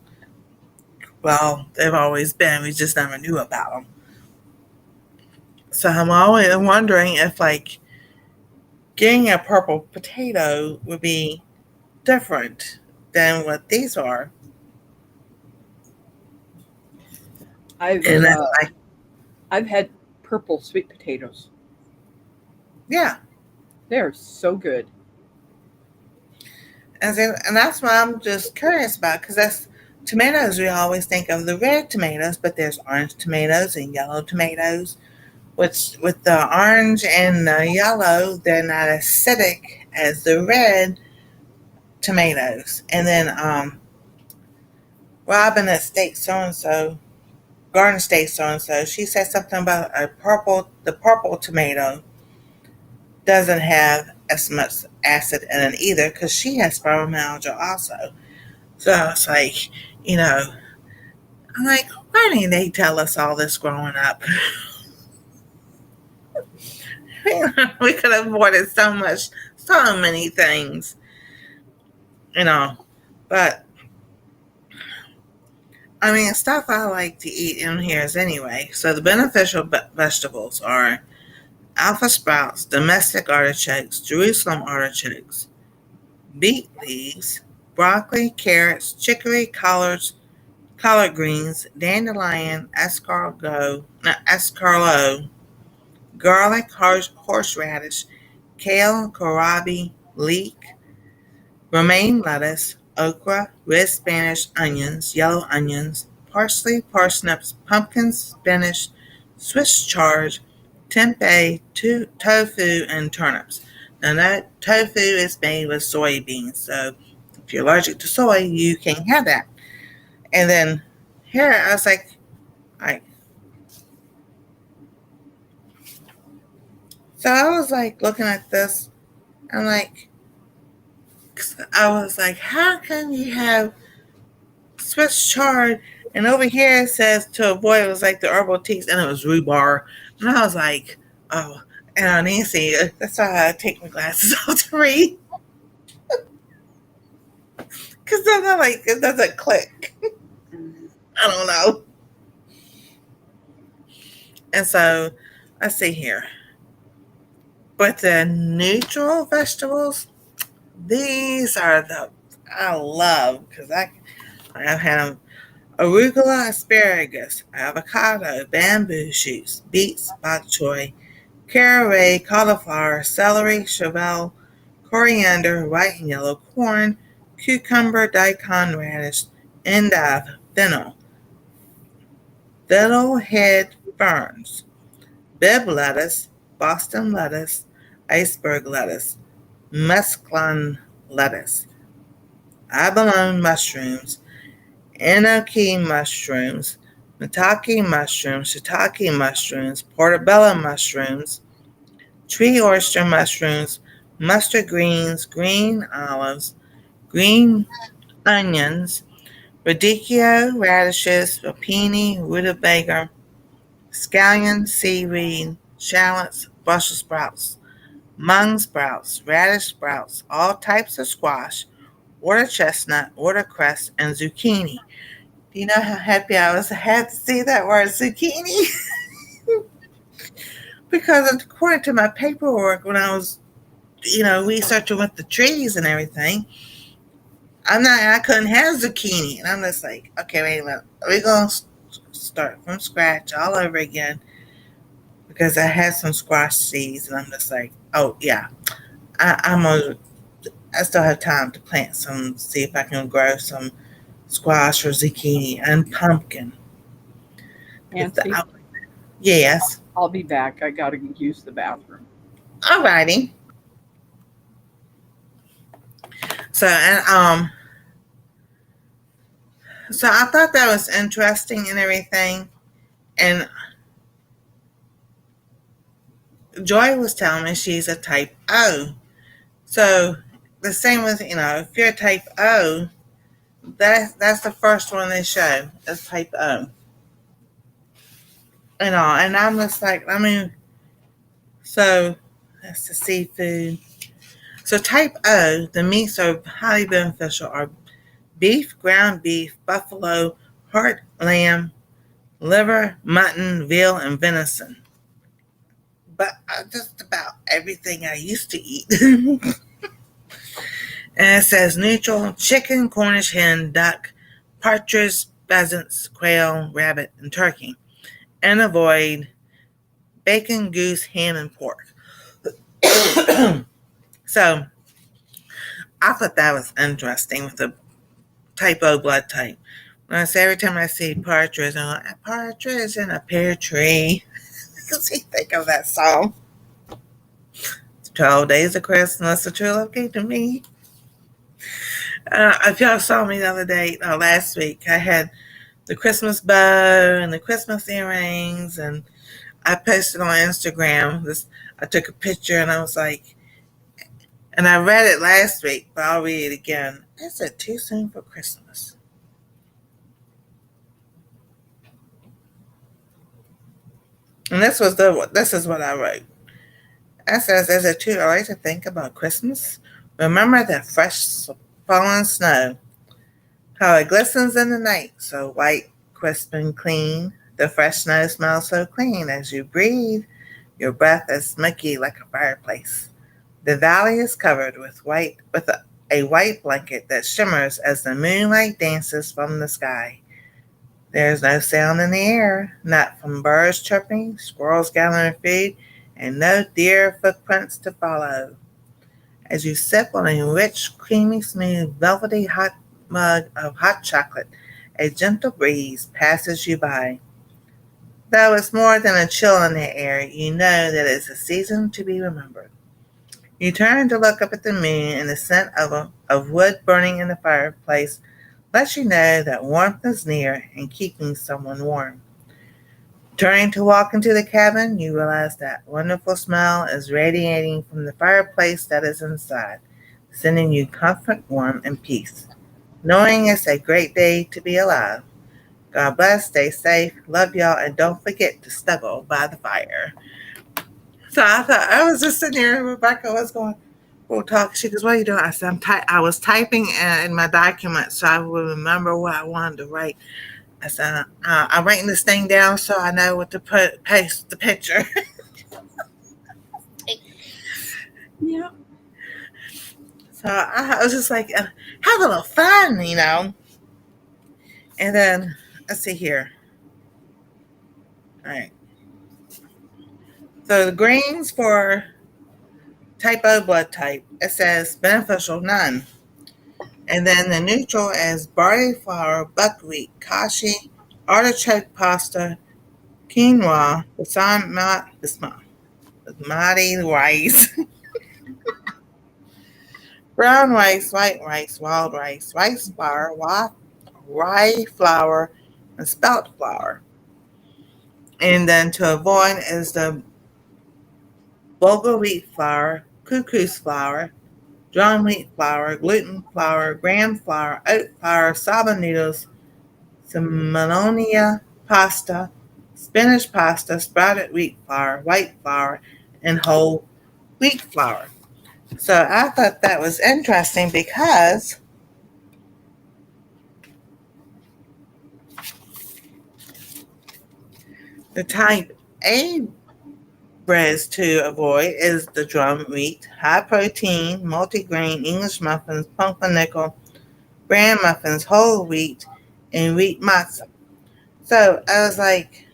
Well, they've always been. We just never knew about them. So I'm always wondering if like getting a purple potato would be different than what these are. I've And then like, I've had purple sweet potatoes. yeah. They're so good. And that's what I'm just curious about, because that's tomatoes. We always think of the red tomatoes, but there's orange tomatoes and yellow tomatoes. Which with the orange and the yellow, they're not as acidic as the red tomatoes. And then Robin at State So and So, Garden State So and So, she said something about the purple tomato doesn't have as much acid in it either, because she has fibromyalgia also. So it's like, you know, I'm like, why didn't they tell us all this growing up? We could have avoided so many things, you know. But I mean, stuff I like to eat in here is anyway. So the beneficial vegetables are alpha sprouts, domestic artichokes, Jerusalem artichokes, beet leaves, broccoli, carrots, chicory, collards, collard greens, dandelion, escargot, garlic, horseradish, kale, kohlrabi, leek, romaine lettuce, okra, red Spanish onions, yellow onions, parsley, parsnips, pumpkins, spinach, Swiss chard, tempeh, tofu, and turnips. Now that tofu is made with soybeans, so if you're allergic to soy, you can't have that. And then here I was like, I so I was like looking at this. I'm like, I was like, how can you have Swiss chard? And over here it says to avoid, it was like the herbal teas, and it was rhubarb. And I was like, oh, and Nancy, that's why I take my glasses off to read. Because then I'm like, it doesn't click. I don't know. And so, let's see here. But the neutral vegetables, these are the I love, because I've had them: arugula, asparagus, avocado, bamboo shoots, beets, bok choy, caraway, cauliflower, celery, chervil, coriander, white and yellow corn, cucumber, daikon radish, endive, fennel, fiddlehead ferns, Bibb lettuce, Boston lettuce, iceberg lettuce, mesclun lettuce, abalone mushrooms, enoki mushrooms, maitake mushrooms, shiitake mushrooms, portobello mushrooms, tree oyster mushrooms, mustard greens, green olives, green onions, radicchio, radishes, rapini, rutabaga, scallion, seaweed, shallots, Brussels sprouts, mung sprouts, radish sprouts, all types of squash, water chestnut, watercress, and zucchini. Do you know how happy I had to see that word zucchini? Because according to my paperwork, when I was, researching with the trees and everything, I couldn't have zucchini. And I'm just like, okay, wait a minute. We're going to start from scratch all over again. because I had some squash seeds, and I'm just like, oh yeah, I'm gonna. I still have time to plant some. See if I can grow some squash or zucchini and pumpkin. Nancy, Yes. I'll be back. I got to use the bathroom. Alrighty. So so I thought that was interesting and everything. And Joy was telling me she's a type O. So the same with if you're a type O, that's the first one they show is type O. And I'm just like, so that's the seafood. So type O, the meats are highly beneficial are beef, ground beef, buffalo, heart, lamb, liver, mutton, veal, and venison. But just about everything I used to eat. And it says neutral chicken, Cornish hen, duck, partridge, pheasants, quail, rabbit, and turkey. And avoid bacon, goose, ham, and pork. So I thought that was interesting with the type O blood type. When I say every time I see partridge, I'm like, a partridge in a pear tree. Because you think of that song. 12 Days of Christmas, a true love came to me. If y'all saw me the other day, last week, I had the Christmas bow and the Christmas earrings, and I posted on Instagram. I took a picture, and I was like, and I read it last week, but I'll read it again. I said, too soon for Christmas. And this is what I wrote. I says, is it too early to think about Christmas? Remember that fresh fallen snow, how it glistens in the night, so white, crisp, and clean. The fresh snow smells so clean as you breathe. Your breath is smoky like a fireplace. The valley is covered with a white blanket that shimmers as the moonlight dances from the sky. There is no sound in the air, not from birds chirping, squirrels gathering food, and no deer footprints to follow. As you sip on a rich, creamy, smooth, velvety hot mug of hot chocolate, a gentle breeze passes you by. Though it's more than a chill in the air, you know that it's a season to be remembered. You turn to look up at the moon, and the scent of wood burning in the fireplace lets you know that warmth is near and keeping someone warm. Turning to walk into the cabin, you realize that wonderful smell is radiating from the fireplace that is inside, sending you comfort, warmth, and peace. Knowing it's a great day to be alive. God bless, stay safe, love y'all, and don't forget to snuggle by the fire. So I thought, I was just sitting here, Rebecca was going, we'll talk. She goes, what are you doing? I said, I was typing in my document so I would remember what I wanted to write. I said, I'm writing this thing down so I know what to paste the picture. Yeah. So I was just like, have a little fun, And then, let's see here. All right. So the greens for type O blood type, it says beneficial, none. And then the neutral is barley flour, buckwheat, kashi, artichoke pasta, quinoa, basmati rice, brown rice, white rice, wild rice, rice flour, rye flour, and spelt flour. And then to avoid is the bulgur wheat flour, couscous flour, drum wheat flour, gluten flour, graham flour, oat flour, saba noodles, semolina pasta, spinach pasta, sprouted wheat flour, white flour, and whole wheat flour. So I thought that was interesting because the type A breads to avoid is the drum wheat, high protein, multi-grain English muffins, pumpernickel, bran muffins, whole wheat, and wheat matzah. So I was like,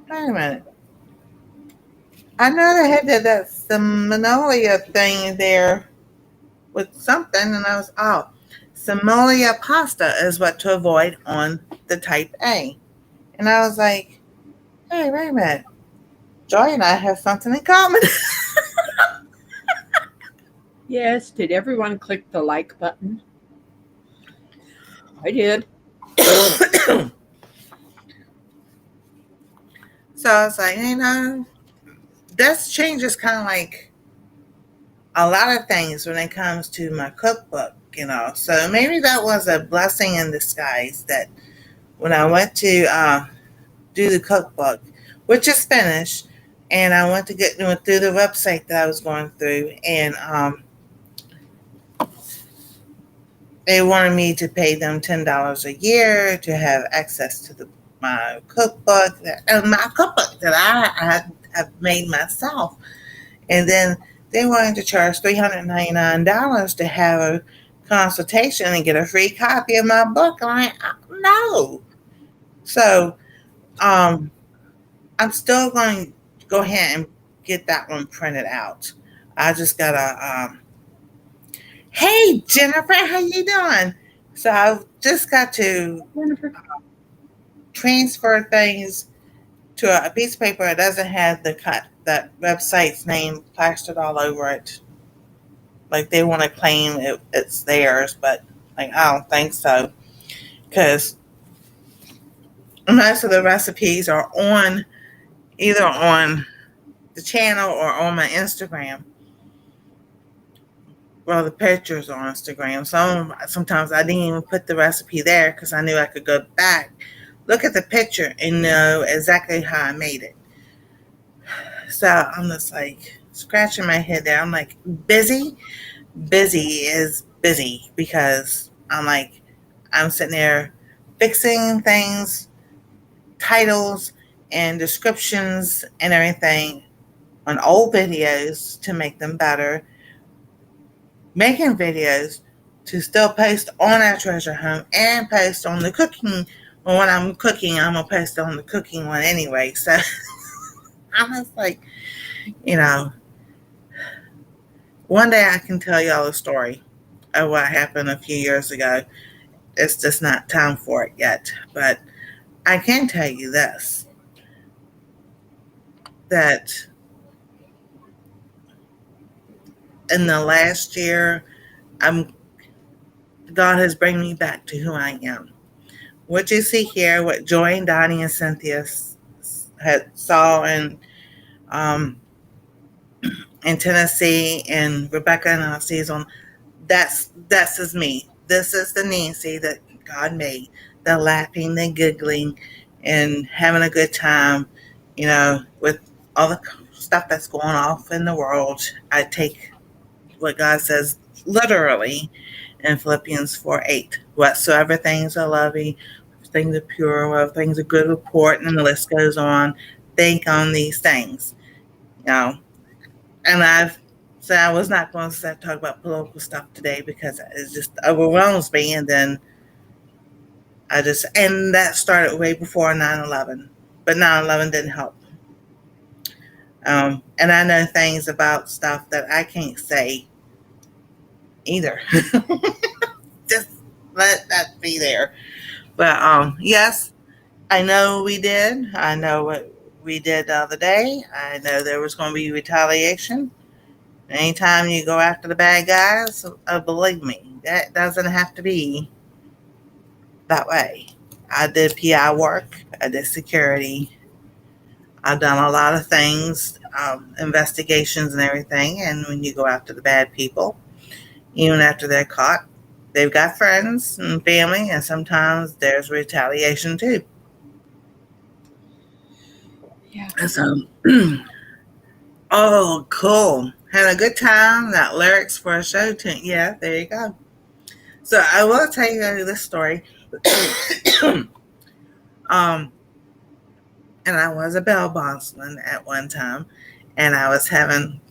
Wait a minute. I know they had that some Magnolia thing there with something, and I was, oh, Simolia pasta is what to avoid on the type A. And I was like, hey, wait a minute. Joy and I have something in common. Yes, did everyone click the like button? I did. So I was like, this changes kind of like a lot of things when it comes to my cookbook. So maybe that was a blessing in disguise that when I went to do the cookbook, which is finished, and I went to went through the website that I was going through, and they wanted me to pay them $10 a year to have access to my cookbook, my cookbook that I have made myself, and then they wanted to charge $399 to have a consultation and get a free copy of my book. I'm like, no. So um, I'm still going to go ahead and get that one printed out. I just gotta. Hey Jennifer, how you doing? So I've just got to Jennifer. transfer things to a piece of paper that doesn't have that website's name plastered all over it. Like they want to claim it's theirs, but like I don't think so because most of the recipes are on either on the channel or on my Instagram. Well, the pictures on Instagram. Sometimes I didn't even put the recipe there because I knew I could go back, look at the picture, and know exactly how I made it. So I'm just like scratching my head there. I'm like, busy is busy because I'm sitting there fixing things, titles and descriptions and everything on old videos to make them better, making videos to still post on our treasure home and post on the cooking. Well, when I'm cooking, I'm gonna post on the cooking one anyway. So I'm just like, you know, one day I can tell y'all a story of what happened a few years ago. It's just not time for it yet. But I can tell you this, that in the last year, I'm God has brought me back to who I am. What you see here, what Joy and Donnie and Cynthia had saw um, in Tennessee, and Rebecca and I sees on, that's is me. This is the Nancy that God made. The laughing, the giggling, and having a good time. With all the stuff that's going off in the world, I take what God says literally in Philippians 4:8. Whatsoever things are lovely, things are pure, whether things are good report, and the list goes on. Think on these things. You know, and I've said I was not going to talk about political stuff today because it just overwhelms me. And then and that started way before 9/11, but 9/11 didn't help. And I know things about stuff that I can't say either. Just let that be there. But yes, I know we did. I know what we did the other day. I know there was going to be retaliation. Anytime you go after the bad guys, believe me, that doesn't have to be that way. I did PI work. I did security. I've done a lot of things, investigations and everything. And when you go after the bad people, even after they're caught, they've got friends and family, and sometimes there's retaliation too. Yeah. So, oh, cool. Had a good time. That lyrics for a show tune. Yeah, there you go. So I will tell you this story. um, and I was a bail bondsman at one time, and I was having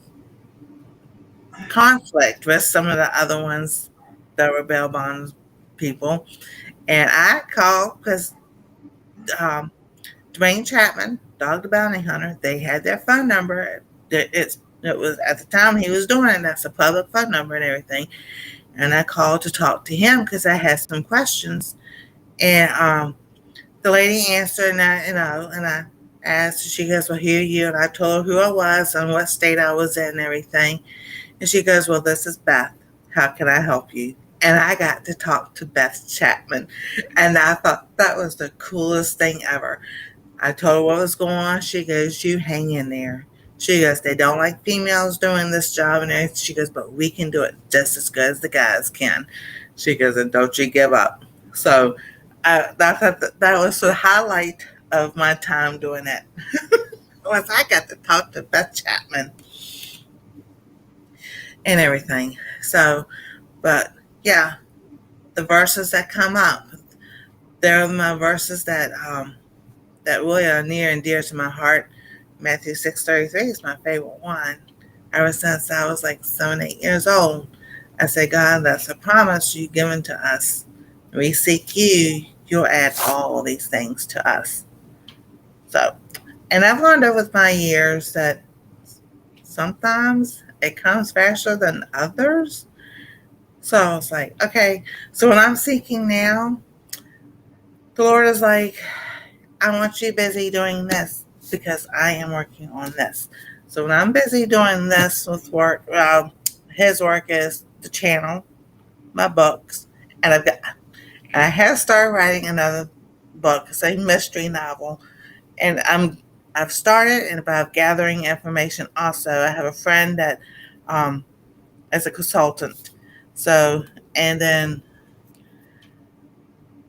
conflict with some of the other ones that were bail bonds people, and I called because Dwayne Chapman, Dog the Bounty Hunter, they had their phone number. It was at the time he was doing it. That's a public phone number and everything. And I called to talk to him because I had some questions. And the lady answered, and I asked. She goes, "Well, who are you?" And I told her who I was and what state I was in and everything. And she goes, "Well, this is Beth. How can I help you?" And I got to talk to Beth Chapman, and I thought that was the coolest thing ever. I told her what was going on. She goes, "You hang in there." She goes, "They don't like females doing this job." And everything. She goes, "But we can do it just as good as the guys can." She goes, "And don't you give up." So that was the highlight of my time doing that. Was I got to talk to Beth Chapman and everything. So, but yeah, the verses that come up, they're my verses that really are near and dear to my heart. Matthew 6:33 is my favorite one. Ever since I was like 7, 8 years old, I say, God, that's a promise you've given to us. We seek you, you'll add all these things to us. So, and I've learned over my years that sometimes it comes faster than others. So I was like, okay, so when I'm seeking now, the Lord is like, I want you busy doing this because I am working on this. So when I'm busy doing this with work, his work is the channel, my books, and I have started writing another book. It's a mystery novel, and I've started and about gathering information. Also, I have a friend that is a consultant. So, and then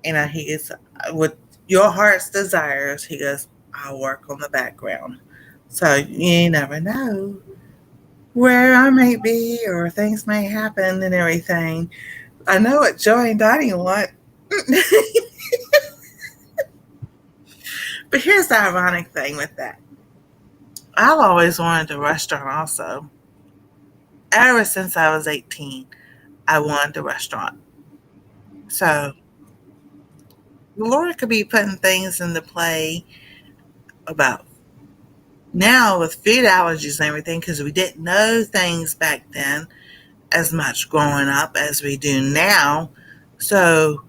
he is with your heart's desires. He goes, I'll work on the background. So you never know where I may be or things may happen and everything. I know what Joy and Donnie want. But here's the ironic thing with that. I've always wanted a restaurant also. Ever since I was 18, I wanted a restaurant. So the Lord could be putting things into play about now with food allergies and everything because we didn't know things back then as much growing up as we do now. So,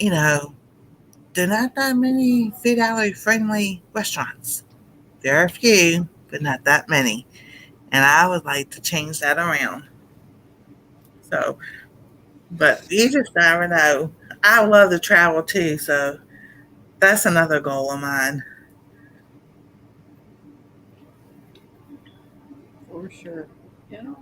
there are not that many food allergy friendly restaurants. There are a few, but not that many. And I would like to change that around. So, but you just never know. I love to travel too, so that's another goal of mine. For sure. Yeah.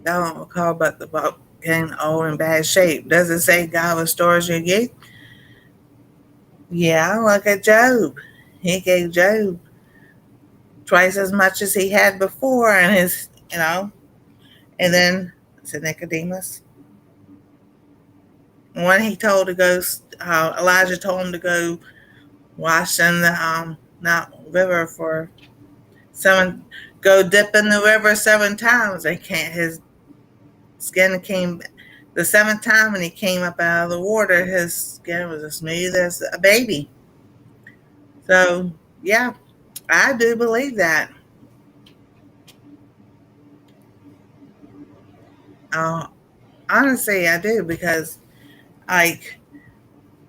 I don't recall about the book getting old in bad shape. Does it say God restores your youth? Yeah, look at Job. He gave Job twice as much as he had before, and and then to Nicodemus, when he told to go, Elijah told him to go wash in the not river for 7, go dip in the river 7 times. They can't. His skin came the 7th time, and he came up out of the water. His skin was as smooth as a baby. So yeah, I do believe that. Uh, Honestly, I do because like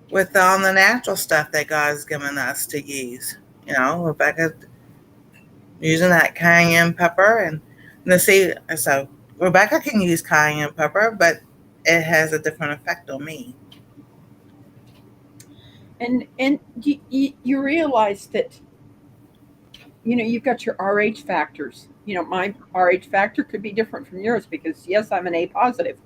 with all the natural stuff that God's given us to use, Rebecca using that cayenne pepper and the see. So Rebecca can use cayenne pepper, but it has a different effect on me. And you realize that you've got your RH factors. My RH factor could be different from yours because yes, I'm an A positive,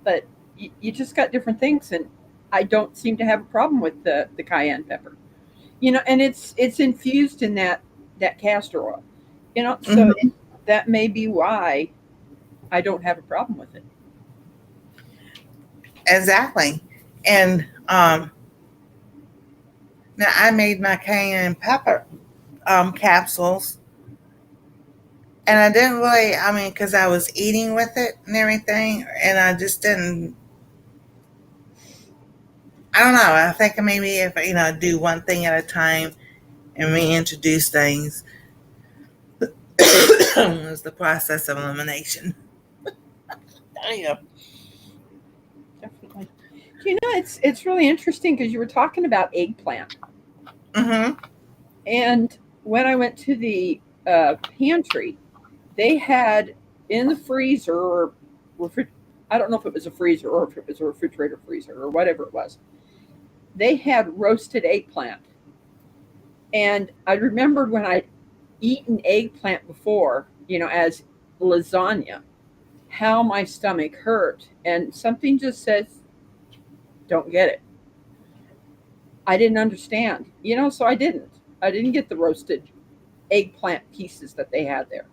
but you just got different things, and I don't seem to have a problem with the cayenne pepper. And it's infused in that castor oil. So Hmm. that may be why I don't have a problem with it. Exactly, and now I made my cayenne pepper capsules, and I didn't really. I mean, because I was eating with it and everything, and I just didn't. I don't know. I think maybe if do one thing at a time and reintroduce things is the process of elimination. Yeah. Definitely. It's really interesting because you were talking about eggplant, Mm-hmm. and when I went to the pantry, they had in the freezer or refri- I don't know if it was a freezer or if it was a refrigerator freezer or whatever it was. They had roasted eggplant, and I remembered when I'd eaten eggplant before, as lasagna, how my stomach hurt, and something just says, "Don't get it." I didn't understand, so I didn't. I didn't get the roasted eggplant pieces that they had there.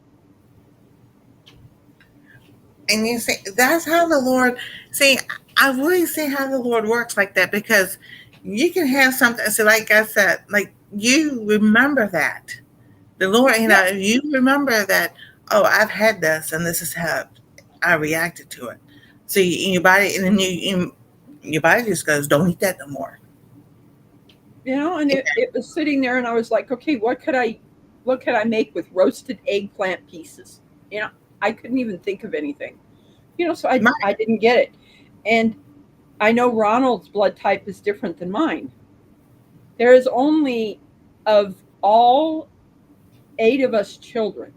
And you see, that's how the Lord, see, I really see how the Lord works like that because you can have something, so like I said, like you remember that. The Lord, Yeah, if you remember that, oh, I've had this and this is how I reacted to it. So your body, and then your body just goes, don't eat that no more. and it was sitting there, and I was like, okay, what could I make with roasted eggplant pieces? You know, I couldn't even think of anything. So I My, I didn't get it, and I know Ronald's blood type is different than mine. There is only of all 8 of us children,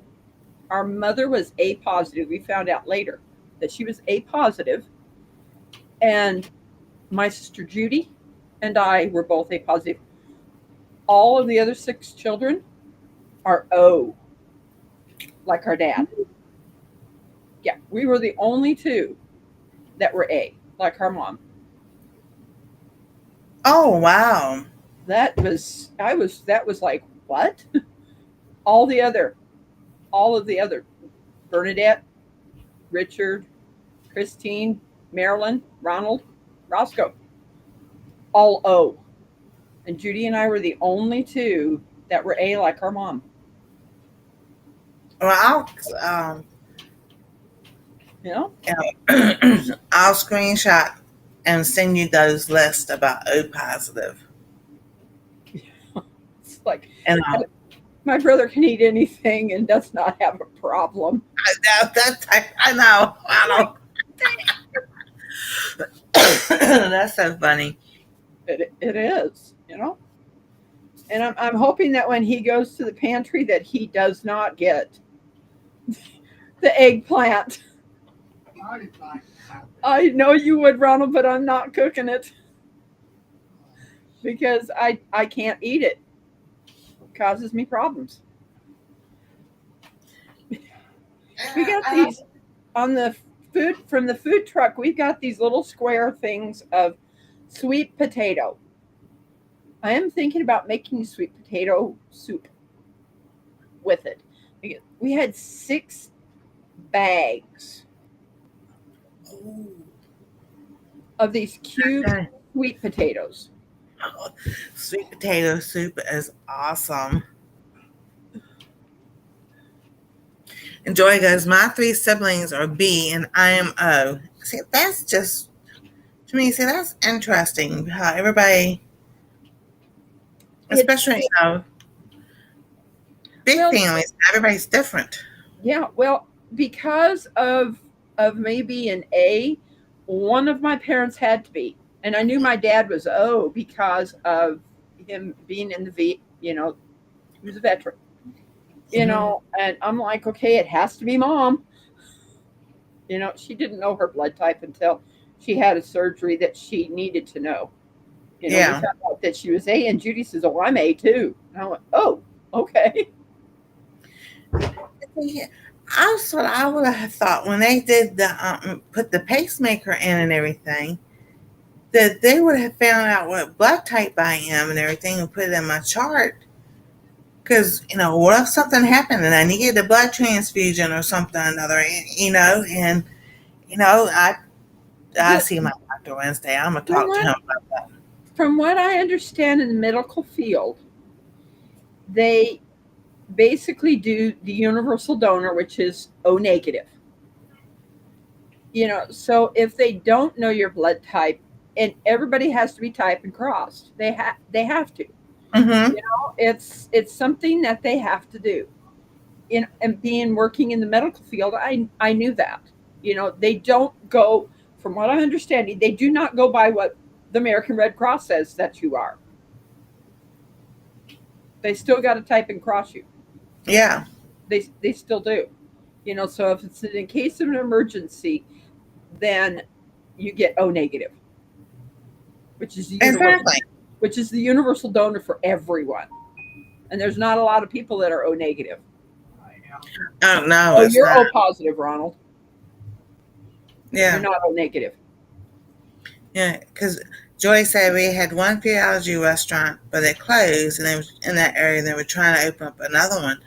our mother was A positive. We found out later that she was A positive, and my sister Judy and I were both A positive. All of the other 6 children are O, like our dad. Yeah, we were the only two that were A, like our mom. oh, wow. That was like, what? All the other, all of the other, Bernadette, Richard, Christine, Marilyn, Ronald, Roscoe, all O. And Judy and I were the only two that were A, like our mom. Well, You know, I'll screenshot and send you those lists about O positive. it's like And my brother can eat anything and does not have a problem. I know, I Like, know. That's so funny. it is. And I'm hoping that when he goes to the pantry that he does not get the eggplant. I know you would, Ronald, but I'm not cooking it because I can't eat it. It causes me problems. We got I these on the food from the food truck. We've got these little square things of sweet potato. I am thinking about making sweet potato soup with it. We had 6 bags oh, of these cute okay. sweet potatoes. Sweet potato soup is awesome. And Joy goes, my 3 siblings are B and I am O. See, that's just, to me, see, that's interesting how everybody, It's especially, big well, families, everybody's different. yeah, well, because of maybe an A, one of my parents had to be, and I knew my dad was O because of him being in the V. He was a veteran. Hmm. And I'm like, okay, it has to be mom. She didn't know her blood type until she had a surgery that she needed to know. We Yeah. found out that she was A, and Judy says, "Oh, I'm A too." And I went, "Oh, okay." Yeah. That's what I would have thought when they did the put the pacemaker in and everything. That they would have found out what blood type I am and everything and put it in my chart. Because what if something happened and I needed a blood transfusion or something or another? And I The, see my doctor Wednesday. I'm gonna from talk to what him about that. from what I understand in the medical field, they basically do the universal donor, which is O negative. So if they don't know your blood type, and everybody has to be typed and crossed. They have to. Mm-hmm. It's something that they have to do. And being working in the medical field, I knew that. They don't go, from what I understand, they do not go by what the American Red Cross says that you are. They still got to type and cross you. Yeah. They still do. So if it's in case of an emergency, then you get O negative, which is the universal, Exactly. which is the universal donor for everyone. And there's not a lot of people that are O negative. Oh no, Oh, it's you're not. O positive, Ronald. You're Yeah. not O negative. Yeah. Because Joy said we had one theology restaurant, but it closed, and they was in that area. And they were trying to open up another one,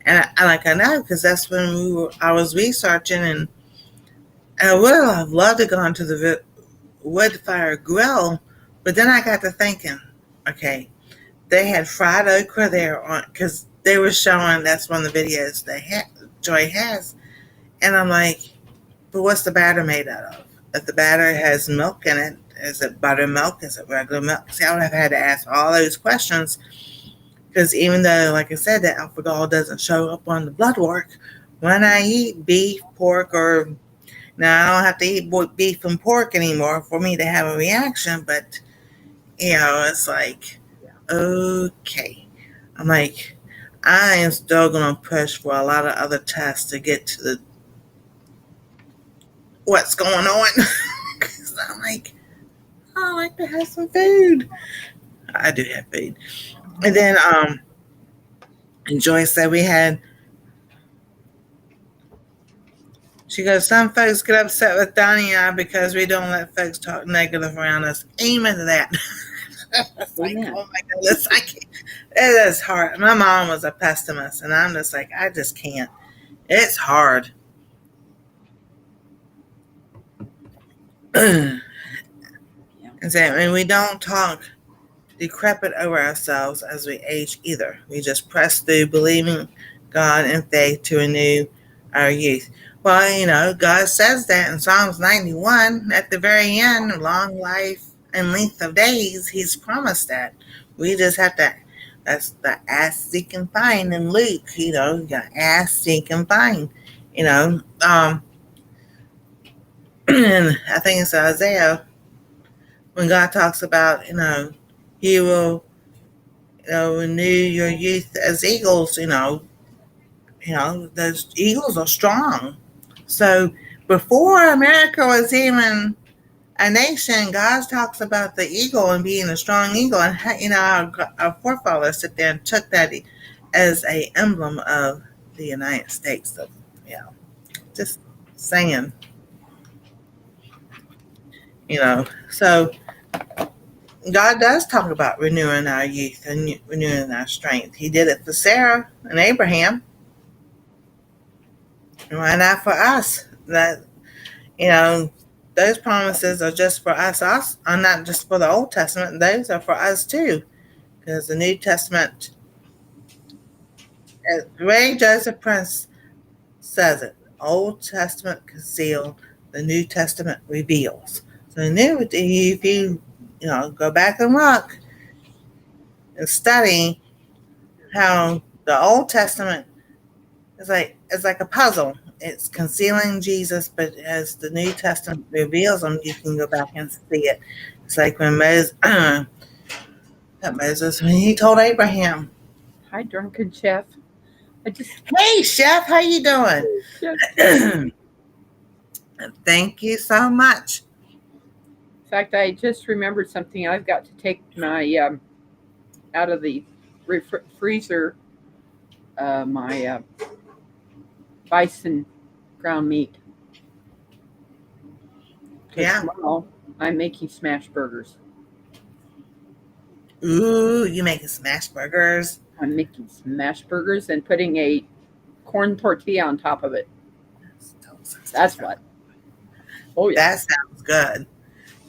and I know because that's when I was researching, and I would have loved to go into the wood fire grill, but then I got to thinking, okay, they had fried okra there on because they were showing that's one of the videos they had Joy has, and I'm like, but what's the batter made out of? If the batter has milk in it, is it buttermilk? Is it regular milk? See, I would have had to ask all those questions because even though, like I said, that alpha gal doesn't show up on the blood work, when I eat beef, pork, or now I don't have to eat beef and pork anymore for me to have a reaction, but it's like, okay. I'm like, I am still gonna push for a lot of other tests to get to the what's going on. Cause I'm like, I like to have some food. I do have food. And then and Joyce said we had she goes, some folks get upset with Donnie and I because we don't let folks talk negative around us. Amen to that. It's like, Amen. oh my goodness, I can't. It is hard. My mom was a pessimist, and I'm just like, I just can't. It's hard. And so, and we don't talk decrepit over ourselves as we age either. We just press through, believing God and faith to renew our youth. Well, God says that in Psalms 91 at the very end, long life and length of days. He's promised that. We just have to, that's the ask, seek, and find in Luke. You got to ask, seek, and find. And I think it's Isaiah when God talks about, He will, renew your youth as eagles. Those eagles are strong. So before America was even a nation, God talks about the eagle and being a strong eagle, and our forefathers sit there and took that as a emblem of the United States. So, just saying, So God does talk about renewing our youth and renewing our strength. He did it for Sarah and Abraham. And why not for us? That those promises are just for us are not just for the Old Testament. Those are for us too, because the New Testament, as Ray Joseph Prince says it, Old Testament concealed, the New Testament reveals. So if you go back and look and study how the Old Testament is like a puzzle. It's concealing Jesus, but as the New Testament reveals him, you can go back and see it. It's like when Moses, when he told Abraham, Hi, drunken chef. Hey, chef, how you doing? Thank you so much. In fact, I just remembered something. I've got to take my out of the freezer my bison ground meat. Yeah. Tomorrow I'm making smash burgers. Ooh, you making smash burgers? I'm making smash burgers and putting a corn tortilla on top of it. That's what. Oh yeah. That sounds good.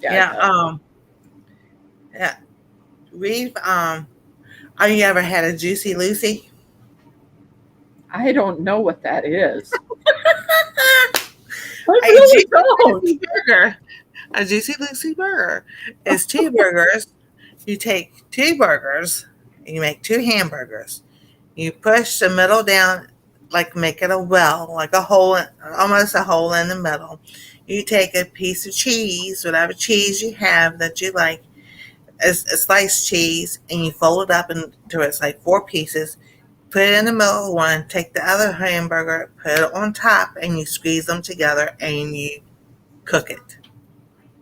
Yeah. Yeah. We've have you ever had a Juicy Lucy? I don't know what that is. I really don't. Burger. A Juicy Lucy burger is two burgers. You take two burgers and you make two hamburgers. You push the middle down, like make it a well, like a hole, almost a hole in the middle. You take a piece of cheese, whatever cheese you have that you like, a sliced cheese, and you fold it up into it's like four pieces. Put it in the middle of one. Take the other hamburger, put it on top, and you squeeze them together and you cook it.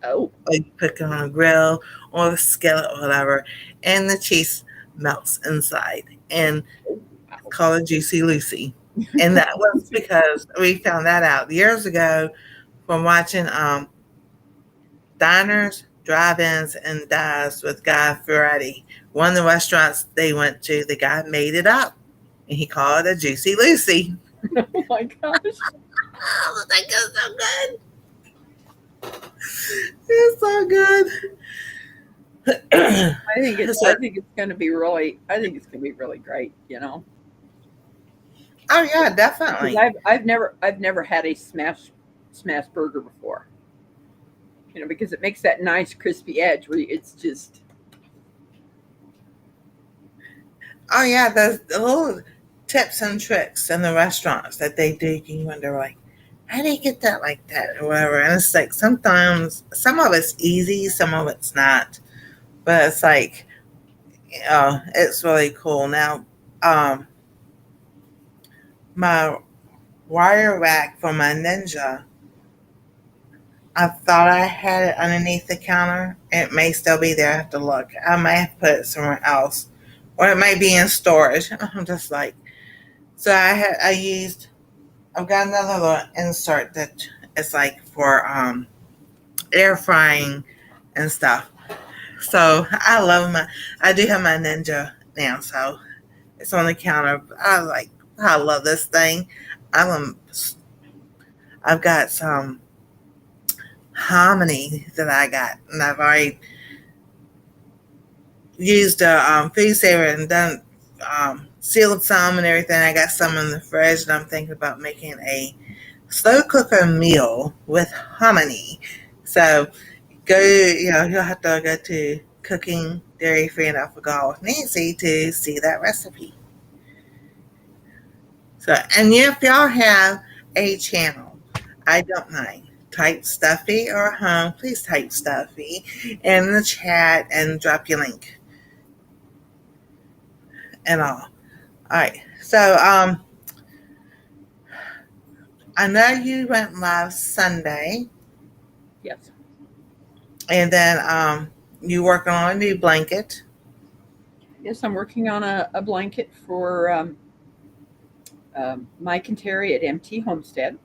Oh, Or you put it on a grill or a skillet or whatever, and the cheese melts inside. And wow. call it Juicy Lucy. And that was because we found that out years ago from watching diners, drive-ins, and dives with Guy Fieri. One of the restaurants they went to, the guy made it up, and he called it a Juicy Lucy. Oh my gosh. Oh, that goes so good. It's so good. I think it's going to be really great, you know. Oh yeah, Because definitely. I've never had a smash burger before. You know, because it makes that nice crispy edge where it's just Oh yeah, the little tips and tricks in the restaurants that they do. You wonder like, how do you get that like that or whatever? And it's like sometimes some of it's easy, some of it's not. But it's like, it's really cool. Now, um, my wire rack for my Ninja, I thought I had it underneath the counter. It may still be there. I have to look. I may have put it somewhere else, or it may be in storage. I'm just like, so I used. I've got another little insert that is like for air frying and stuff. So I love my. I do have my Ninja now, so it's on the counter. I love this thing. I'm. I've got some hominy that I got, and I've already used a food saver and done sealed some and everything. I got some in the fridge, and I'm thinking about making a slow cooker meal with hominy. So you'll have to go to Cooking Dairy Free and Alpha with Nancy to see that recipe. So, and if y'all have a channel, I don't mind. Type Stuffy or home, please type Stuffy in the chat and drop your link and all. All right. So, I know you went live Sunday, yes. and then you working on a new blanket. Yes, I'm working on a blanket for Mike and Terry at MT Homestead.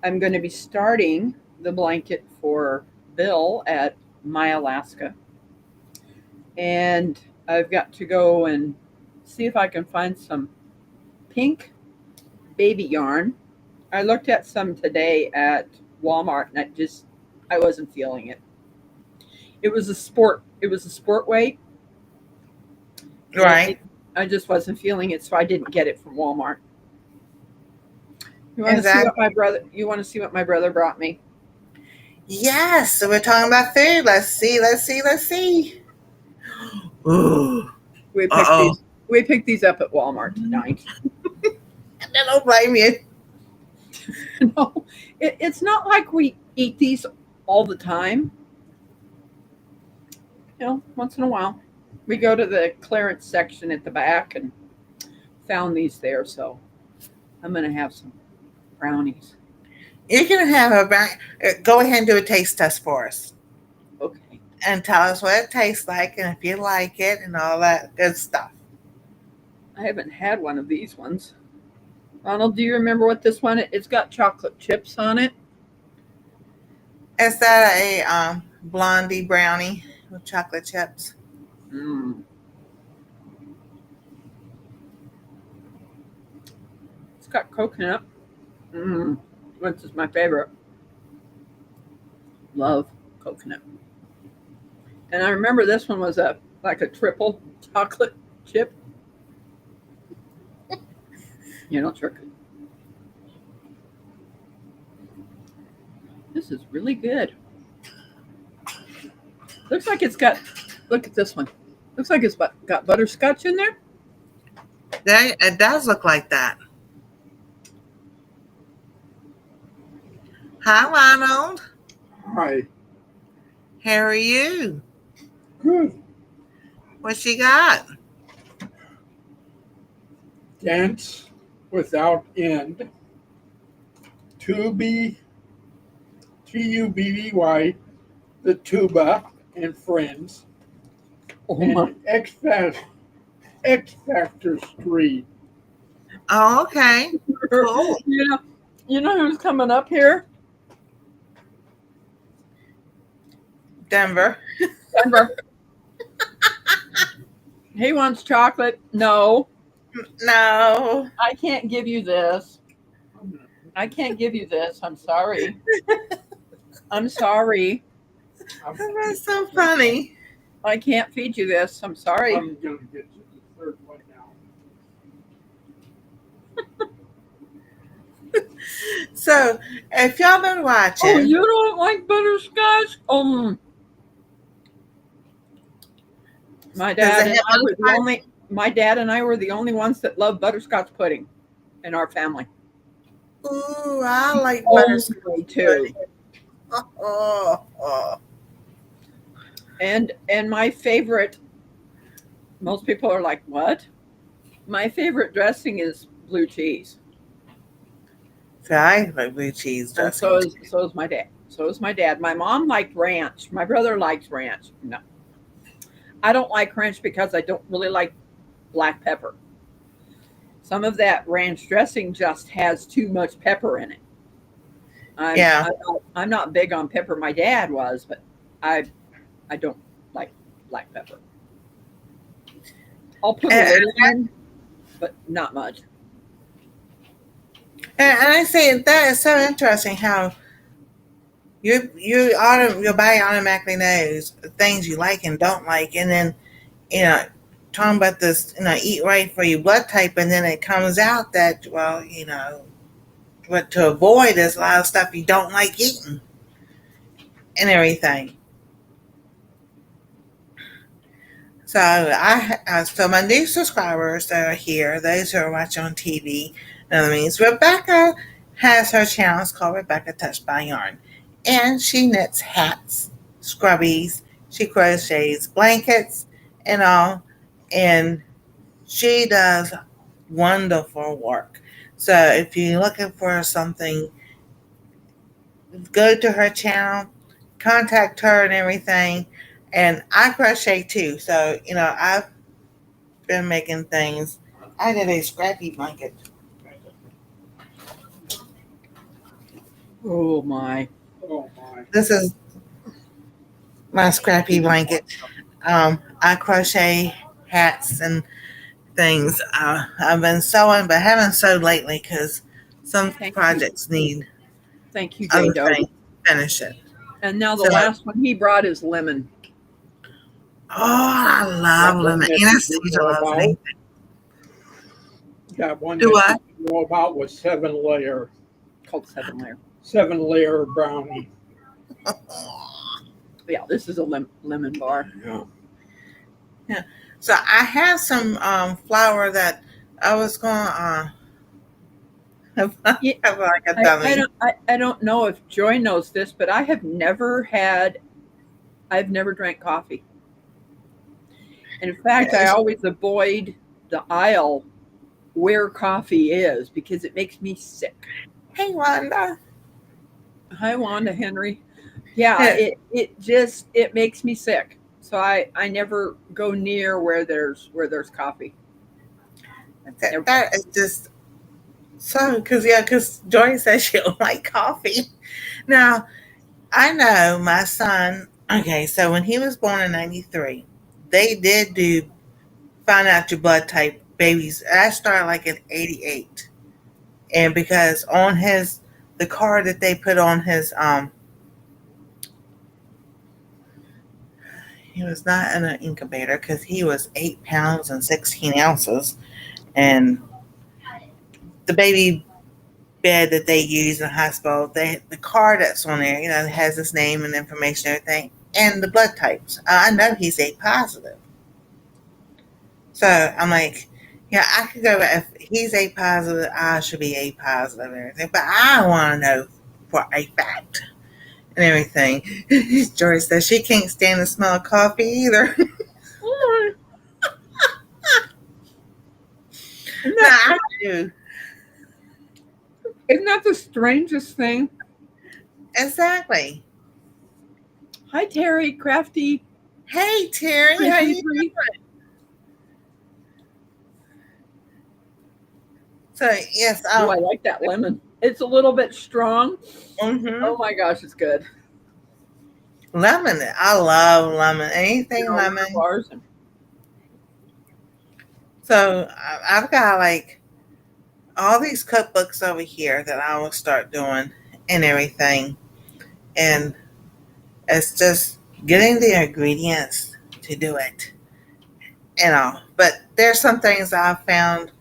I'm going to be starting the blanket for Bill at My Alaska. And I've got to go and see if I can find some pink baby yarn. I looked at some today at Walmart and I wasn't feeling it. It was a sport weight and Right. I just wasn't feeling it, so I didn't get it from Walmart. Exactly. You want to see what my brother brought me? Yes. So we're talking about food. Let's see. Let's see. Let's see. Ooh. We Uh picked oh. these we picked these up at Walmart tonight. And then don't blame you. No, it's not like we eat these all the time. You know, once in a while. We go to the clearance section at the back and found these there, so I'm gonna have some brownies. You can have go ahead and do a taste test for us Okay. and tell us what it tastes like and if you like it and all that good stuff. I haven't had one of these ones. Ronald, do you remember what this one? It's got chocolate chips on it. Is that a blondie brownie with chocolate chips? Mm. It's got coconut. Mm. This is my favorite. Love coconut. And I remember this one was a triple chocolate chip. You know, trick. This is really good. Looks like it's got. Look at this one. Looks like it's got butterscotch in there. It does look like that. Hi, Ronald. Hi. How are you? Good. What you got? Dance without end. Tubby, Tubby, the tuba and friends. Oh And X Factor Street. Oh, okay. Cool. You know who's coming up here? Denver. Denver. He wants chocolate. No, No. I can't give you this. I can't give you this. I'm sorry. I'm sorry. That's so funny. I can't feed you this. I'm sorry. I'm going to get you the third one now. So, if y'all been Oh, watching, you don't like butterscotch? My Does dad it and have I were the butterscotch? only. My dad and I were the only ones that loved butterscotch pudding in our family. ooh, I like Only butterscotch too. Oh. And my favorite. Most people are like, "What?" My favorite dressing is blue cheese. So I like blue cheese And dressing. so is my dad. So is my dad. My mom liked ranch. My brother likes ranch. No, I don't like ranch because I don't really like black pepper. Some of that ranch dressing just has too much pepper in it. Yeah. I'm not big on pepper. My dad was, but I don't like black pepper. I'll put a And, little in, but not much. and I say that is so interesting how your body automatically knows the things you like and don't like, and then talking about this eat right for your blood type, and then it comes out that what to avoid is a lot of stuff you don't like eating and everything. So my new subscribers that are here, those who are watching on TV, that means Rebecca has her channel. It's called Rebecca Touched by Yarn, and she knits hats, scrubbies, she crochets blankets, and all, and she does wonderful work. So if you're looking for something, go to her channel, contact her and everything. And I crochet too. So, I've been making things. I did a scrappy blanket. Oh my! Oh, my. This is my scrappy blanket. I crochet hats and things. I've been sewing, but haven't sewed lately because some Thank you. projects need Thank you, other Jane Doe. things to finish it. And now the So- last one he brought is lemon. Oh, I love That lemon. one that Anastasia you know loves about? anything. Got one Do that you know about was seven layer Called 7-layer. brownie. Yeah, this is a lemon bar. Yeah. So I have some flour that I was going to have like a dummy. I don't know if Joy knows this, but I've never drank coffee. And in fact, I always avoid the aisle where coffee is because it makes me sick. Hey, Wanda. Hi, Wanda Henry. Yeah, it makes me sick. So I never go near where there's coffee. That is just so because Joy says she don't like coffee. Now I know my son. Okay, so when he was born in '93, they did find out your blood type babies. I started like in '88, and because on the card that they put on his he was not in an incubator because he was 8 pounds and 16 ounces, and the baby bed that they use in the hospital, the card that's on there, has his name and information and everything. and the blood types. I know he's A positive. So I'm like, yeah, I could go, if he's A positive, I should be A positive and everything. But I want to know for a fact and everything. Joyce says she can't stand the smell of coffee either. Oh, isn't No, that, I do. isn't that the strangest thing? Exactly. Hi, Terry, Crafty. Hey, Terry, how you? So yes, Oh, I like that lemon. It's a little bit strong. mhm. Oh my gosh, it's good. Lemon. I love lemon. Anything lemon. Bars. So I've got like all these cookbooks over here that I will start doing and everything, and it's just getting the ingredients to do it and all. But there's some things I've found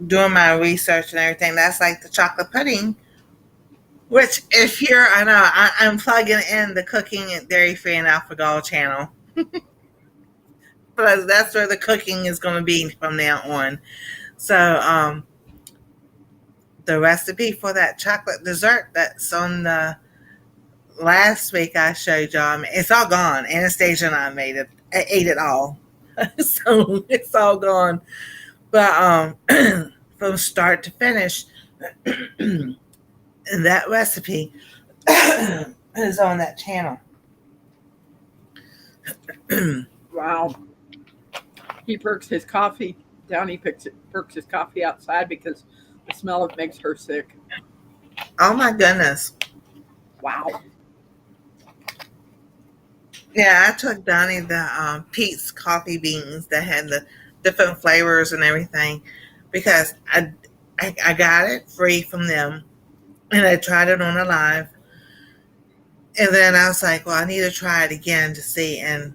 doing my research and everything. That's like the chocolate pudding, which if you're, I know I'm plugging in the Cooking at Dairy Free and Alpha channel. But that's where the cooking is going to be from now on. So the recipe for that chocolate dessert that's on the last week I showed y'all, it's all gone. Anastasia and I ate it all. So it's all gone. But from start to finish, that recipe is on that channel. Wow. He perks his coffee. Downy perks his coffee outside because the smell of it makes her sick. Oh my goodness. Wow. Yeah, I took Donnie the Pete's coffee beans that had the different flavors and everything because I got it free from them and I tried it on a live. And then I was like, well, I need to try it again to see. And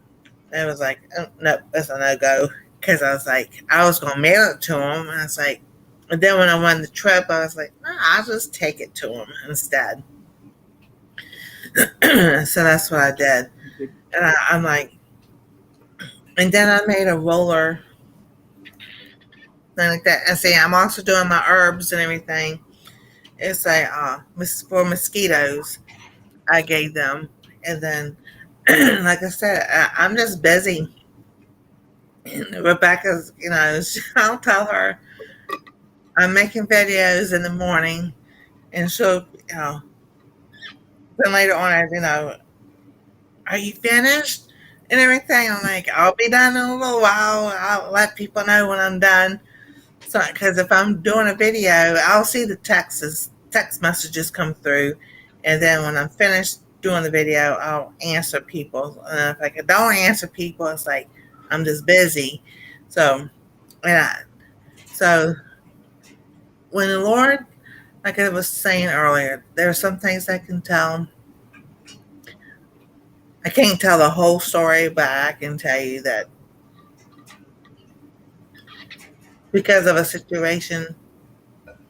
it was like, oh, nope, that's a no-go. Because I was like, I was going to mail it to him. And I was like, and then when I won the trip, I was like, oh, I'll just take it to him instead. So that's what I did. And I'm like, and then I made a roller thing like that. And see, I'm also doing my herbs and everything. It's like for mosquitoes, I gave them. And then, like I said, I'm just busy. And Rebecca's, I'll tell her I'm making videos in the morning, and she'll, then later on, are you finished? And everything. I'm like, I'll be done in a little while. I'll let people know when I'm done. So, because if I'm doing a video, I'll see the text messages come through, and then when I'm finished doing the video, I'll answer people. And if I don't answer people, it's like I'm just busy. So, so when the Lord, like I was saying earlier, there are some things I can tell. I can't tell the whole story, but I can tell you that because of a situation,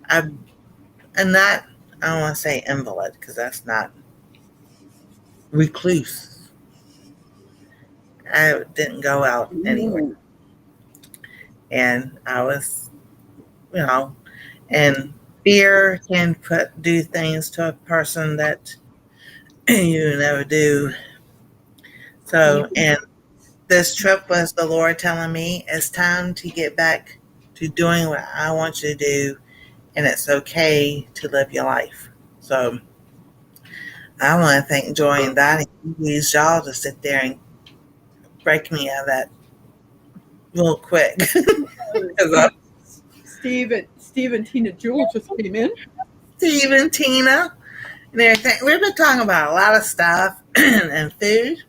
I'm not, I don't want to say invalid because that's not recluse. I didn't go out anywhere. And I was, and fear can do things to a person that you never do. So, and this trip was the Lord telling me it's time to get back to doing what I want you to do, and it's okay to live your life. So I want to thank Joy and Donnie who used y'all to sit there and break me out of that real quick. Steve and Tina Jewel just came in. Steve and Tina and everything. We've been talking about a lot of stuff and food.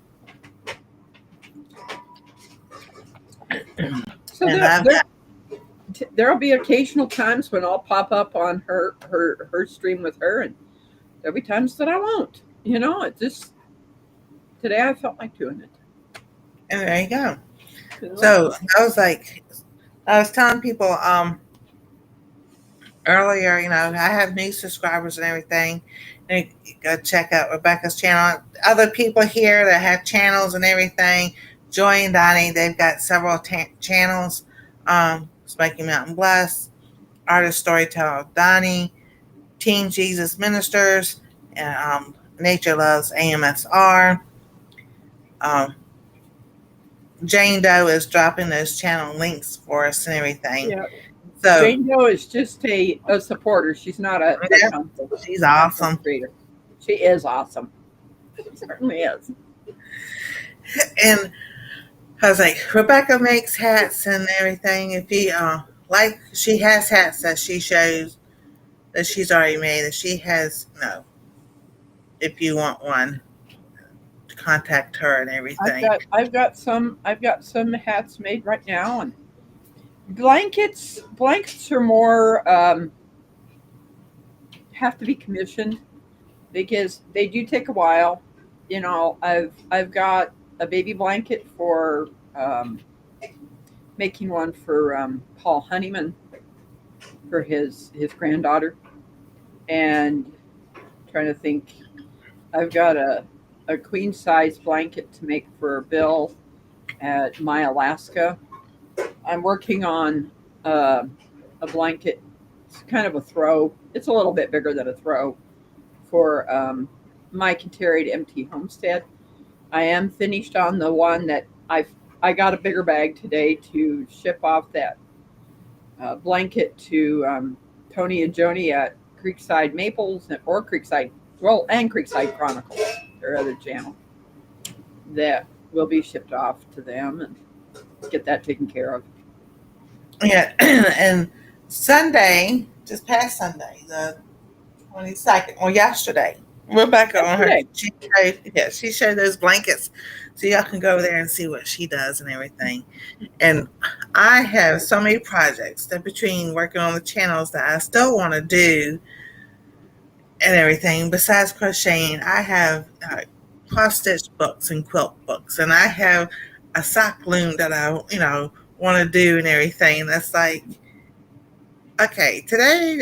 So there'll be occasional times when I'll pop up on her stream with her, and there'll be times that I won't. It just today I felt like doing it. And there you go. So I was telling people earlier, I have new subscribers and everything, And go check out Rebecca's channel. Other people here that have channels and everything, Joy and Donnie, they've got several channels. Smoky Mountain Bless, Artist Storyteller Donnie, Teen Jesus Ministers, and Nature Loves AMSR. Um, Jane Doe is dropping those channel links for us and everything. Yeah. So Jane Doe is just a supporter. She's not a Yeah. content she's awesome. creator. She is awesome. She certainly is. And I was like, Rebecca makes hats and everything. If you like, she has hats that she shows that she's already made. That she has, if you want one, to contact her and everything. I've got some hats made right now, and blankets are more have to be commissioned because they do take a while. You know, I've got a baby blanket for making one for Paul Honeyman for his granddaughter, and trying to think, I've got a queen size blanket to make for Bill at My Alaska. I'm working on a blanket. It's kind of a throw. It's a little bit bigger than a throw for Mike and Terry to MT Homestead. I am finished on the one that I got a bigger bag today to ship off that blanket to Tony and Joni at Creekside Maples or Creekside, and Creekside Chronicles, their other channel, that will be shipped off to them and get that taken care of. Yeah, and Sunday, just past Sunday, the 22nd, or yesterday, Rebecca on her, she showed those blankets, so y'all can go over there and see what she does and everything. And I have so many projects that between working on the channels that I still want to do and everything besides crocheting. I have cross stitch books and quilt books, and I have a sock loom that I want to do and everything. That's like, okay, today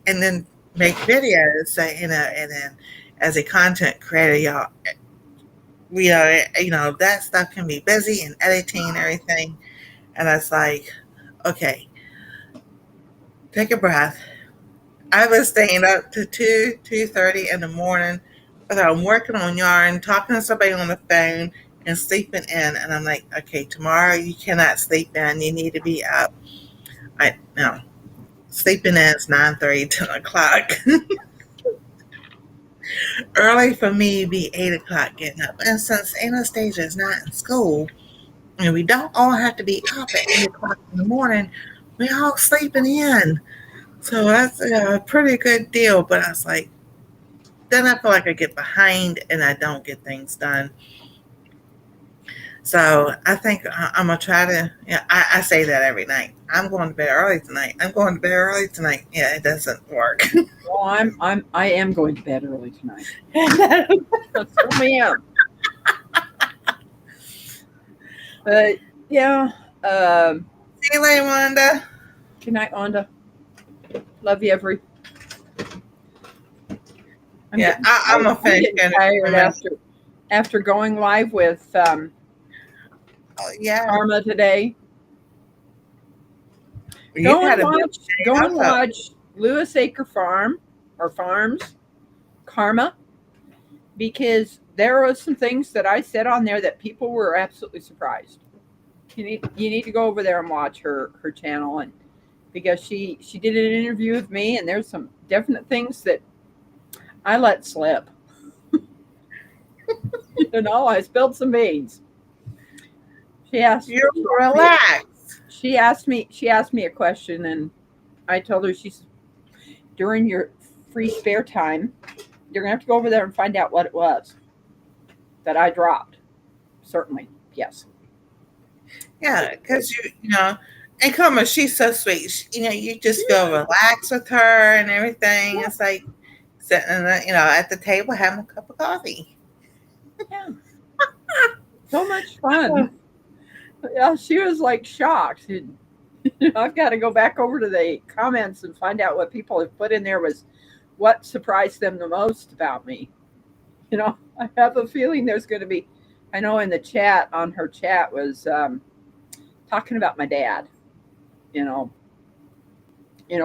and then make videos, so, and then as a content creator, y'all, that stuff can be busy and editing and everything. And it's like, okay, take a breath. I was staying up to 2:30 in the morning, but I'm working on yarn, talking to somebody on the phone, and sleeping in. And I'm like, okay, tomorrow you cannot sleep in. You need to be up. Sleeping in is 9:30, 10 o'clock. Early for me be 8 o'clock getting up. And since Anastasia is not in school, and we don't all have to be up at 8 o'clock in the morning, we all sleeping in. So that's a pretty good deal. But I was like, then I feel like I get behind and I don't get things done. So I think I'm going to try to, I say that every night. I'm going to bed early tonight. I'm going to bed early tonight. Yeah, it doesn't work. Well, I am going to bed early tonight. I am. But yeah. See you later, Wanda. Good night, Wanda. Love you, every. I'm a finish. Tired after going live with Karma today. Go and watch Lewis Acre Farms, Karma, because there were some things that I said on there that people were absolutely surprised. You need to go over there and watch her channel, and because she did an interview with me, and there's some definite things that I let slip. I spilled some beans. She asked. You're relaxed. She asked me a question, and I told her, she's, during your free spare time, you're gonna have to go over there and find out what it was that I dropped. Certainly, yes. Yeah, because and Karma, she's so sweet. You just feel relaxed with her and everything. Yeah. It's like sitting, at the table having a cup of coffee. Yeah, so much fun. Yeah, she was like shocked. I've got to go back over to the comments and find out what people have put in there was what surprised them the most about me. I have a feeling there's going to be. I know in the chat on her chat was talking about my dad. You know,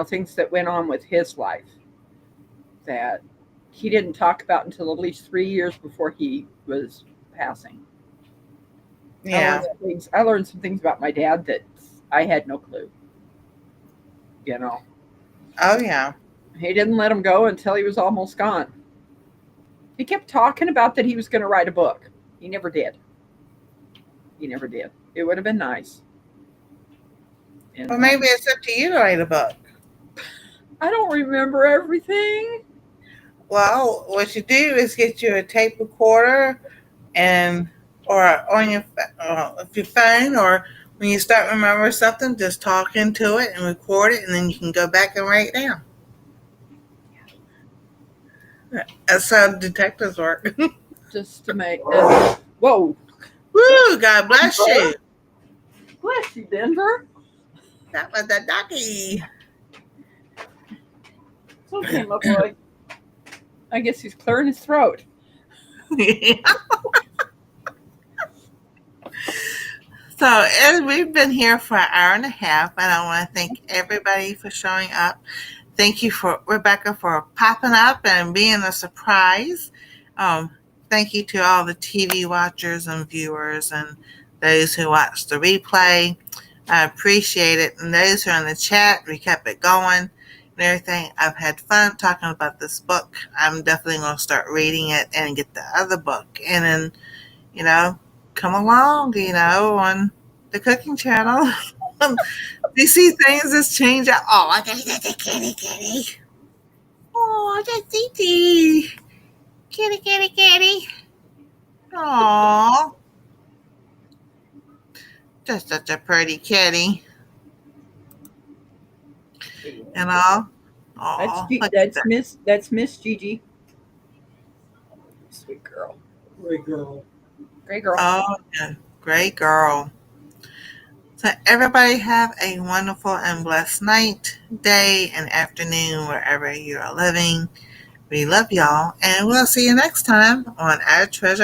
things that went on with his life that he didn't talk about until at least 3 years before he was passing. Yeah. I learned some things about my dad that I had no clue. Oh, yeah. He didn't let him go until he was almost gone. He kept talking about that he was going to write a book. He never did. It would have been nice. Well, maybe it's up to you to write a book. I don't remember everything. Well, what you do is get you a tape recorder or on your phone, or when you start remembering something, just talk into it and record it, and then you can go back and write it down. That's how detectives work. Just to make whoa. Woo! God bless you. Bless you, Denver. That was the ducky. It's okay, my boy. I guess he's clearing his throat. So, as we've been here for an hour and a half, and I want to thank everybody for showing up. Thank you for Rebecca for popping up and being a surprise. Thank you to all the TV watchers and viewers and those who watched the replay. I appreciate it. And those who are in the chat, we kept it going and everything. I've had fun talking about this book. I'm definitely going to start reading it and get the other book. And then, come along, on the cooking channel. You see things just change. Oh, I gotta get the kitty. Oh, that's Titi. Kitty. Aww. Just such a pretty kitty. And all. That's Miss Gigi. Sweet girl. Great girl. Great girl. Oh, yeah. Great girl. So everybody have a wonderful and blessed night, day, and afternoon, wherever you are living. We love y'all, and we'll see you next time on Our Treasure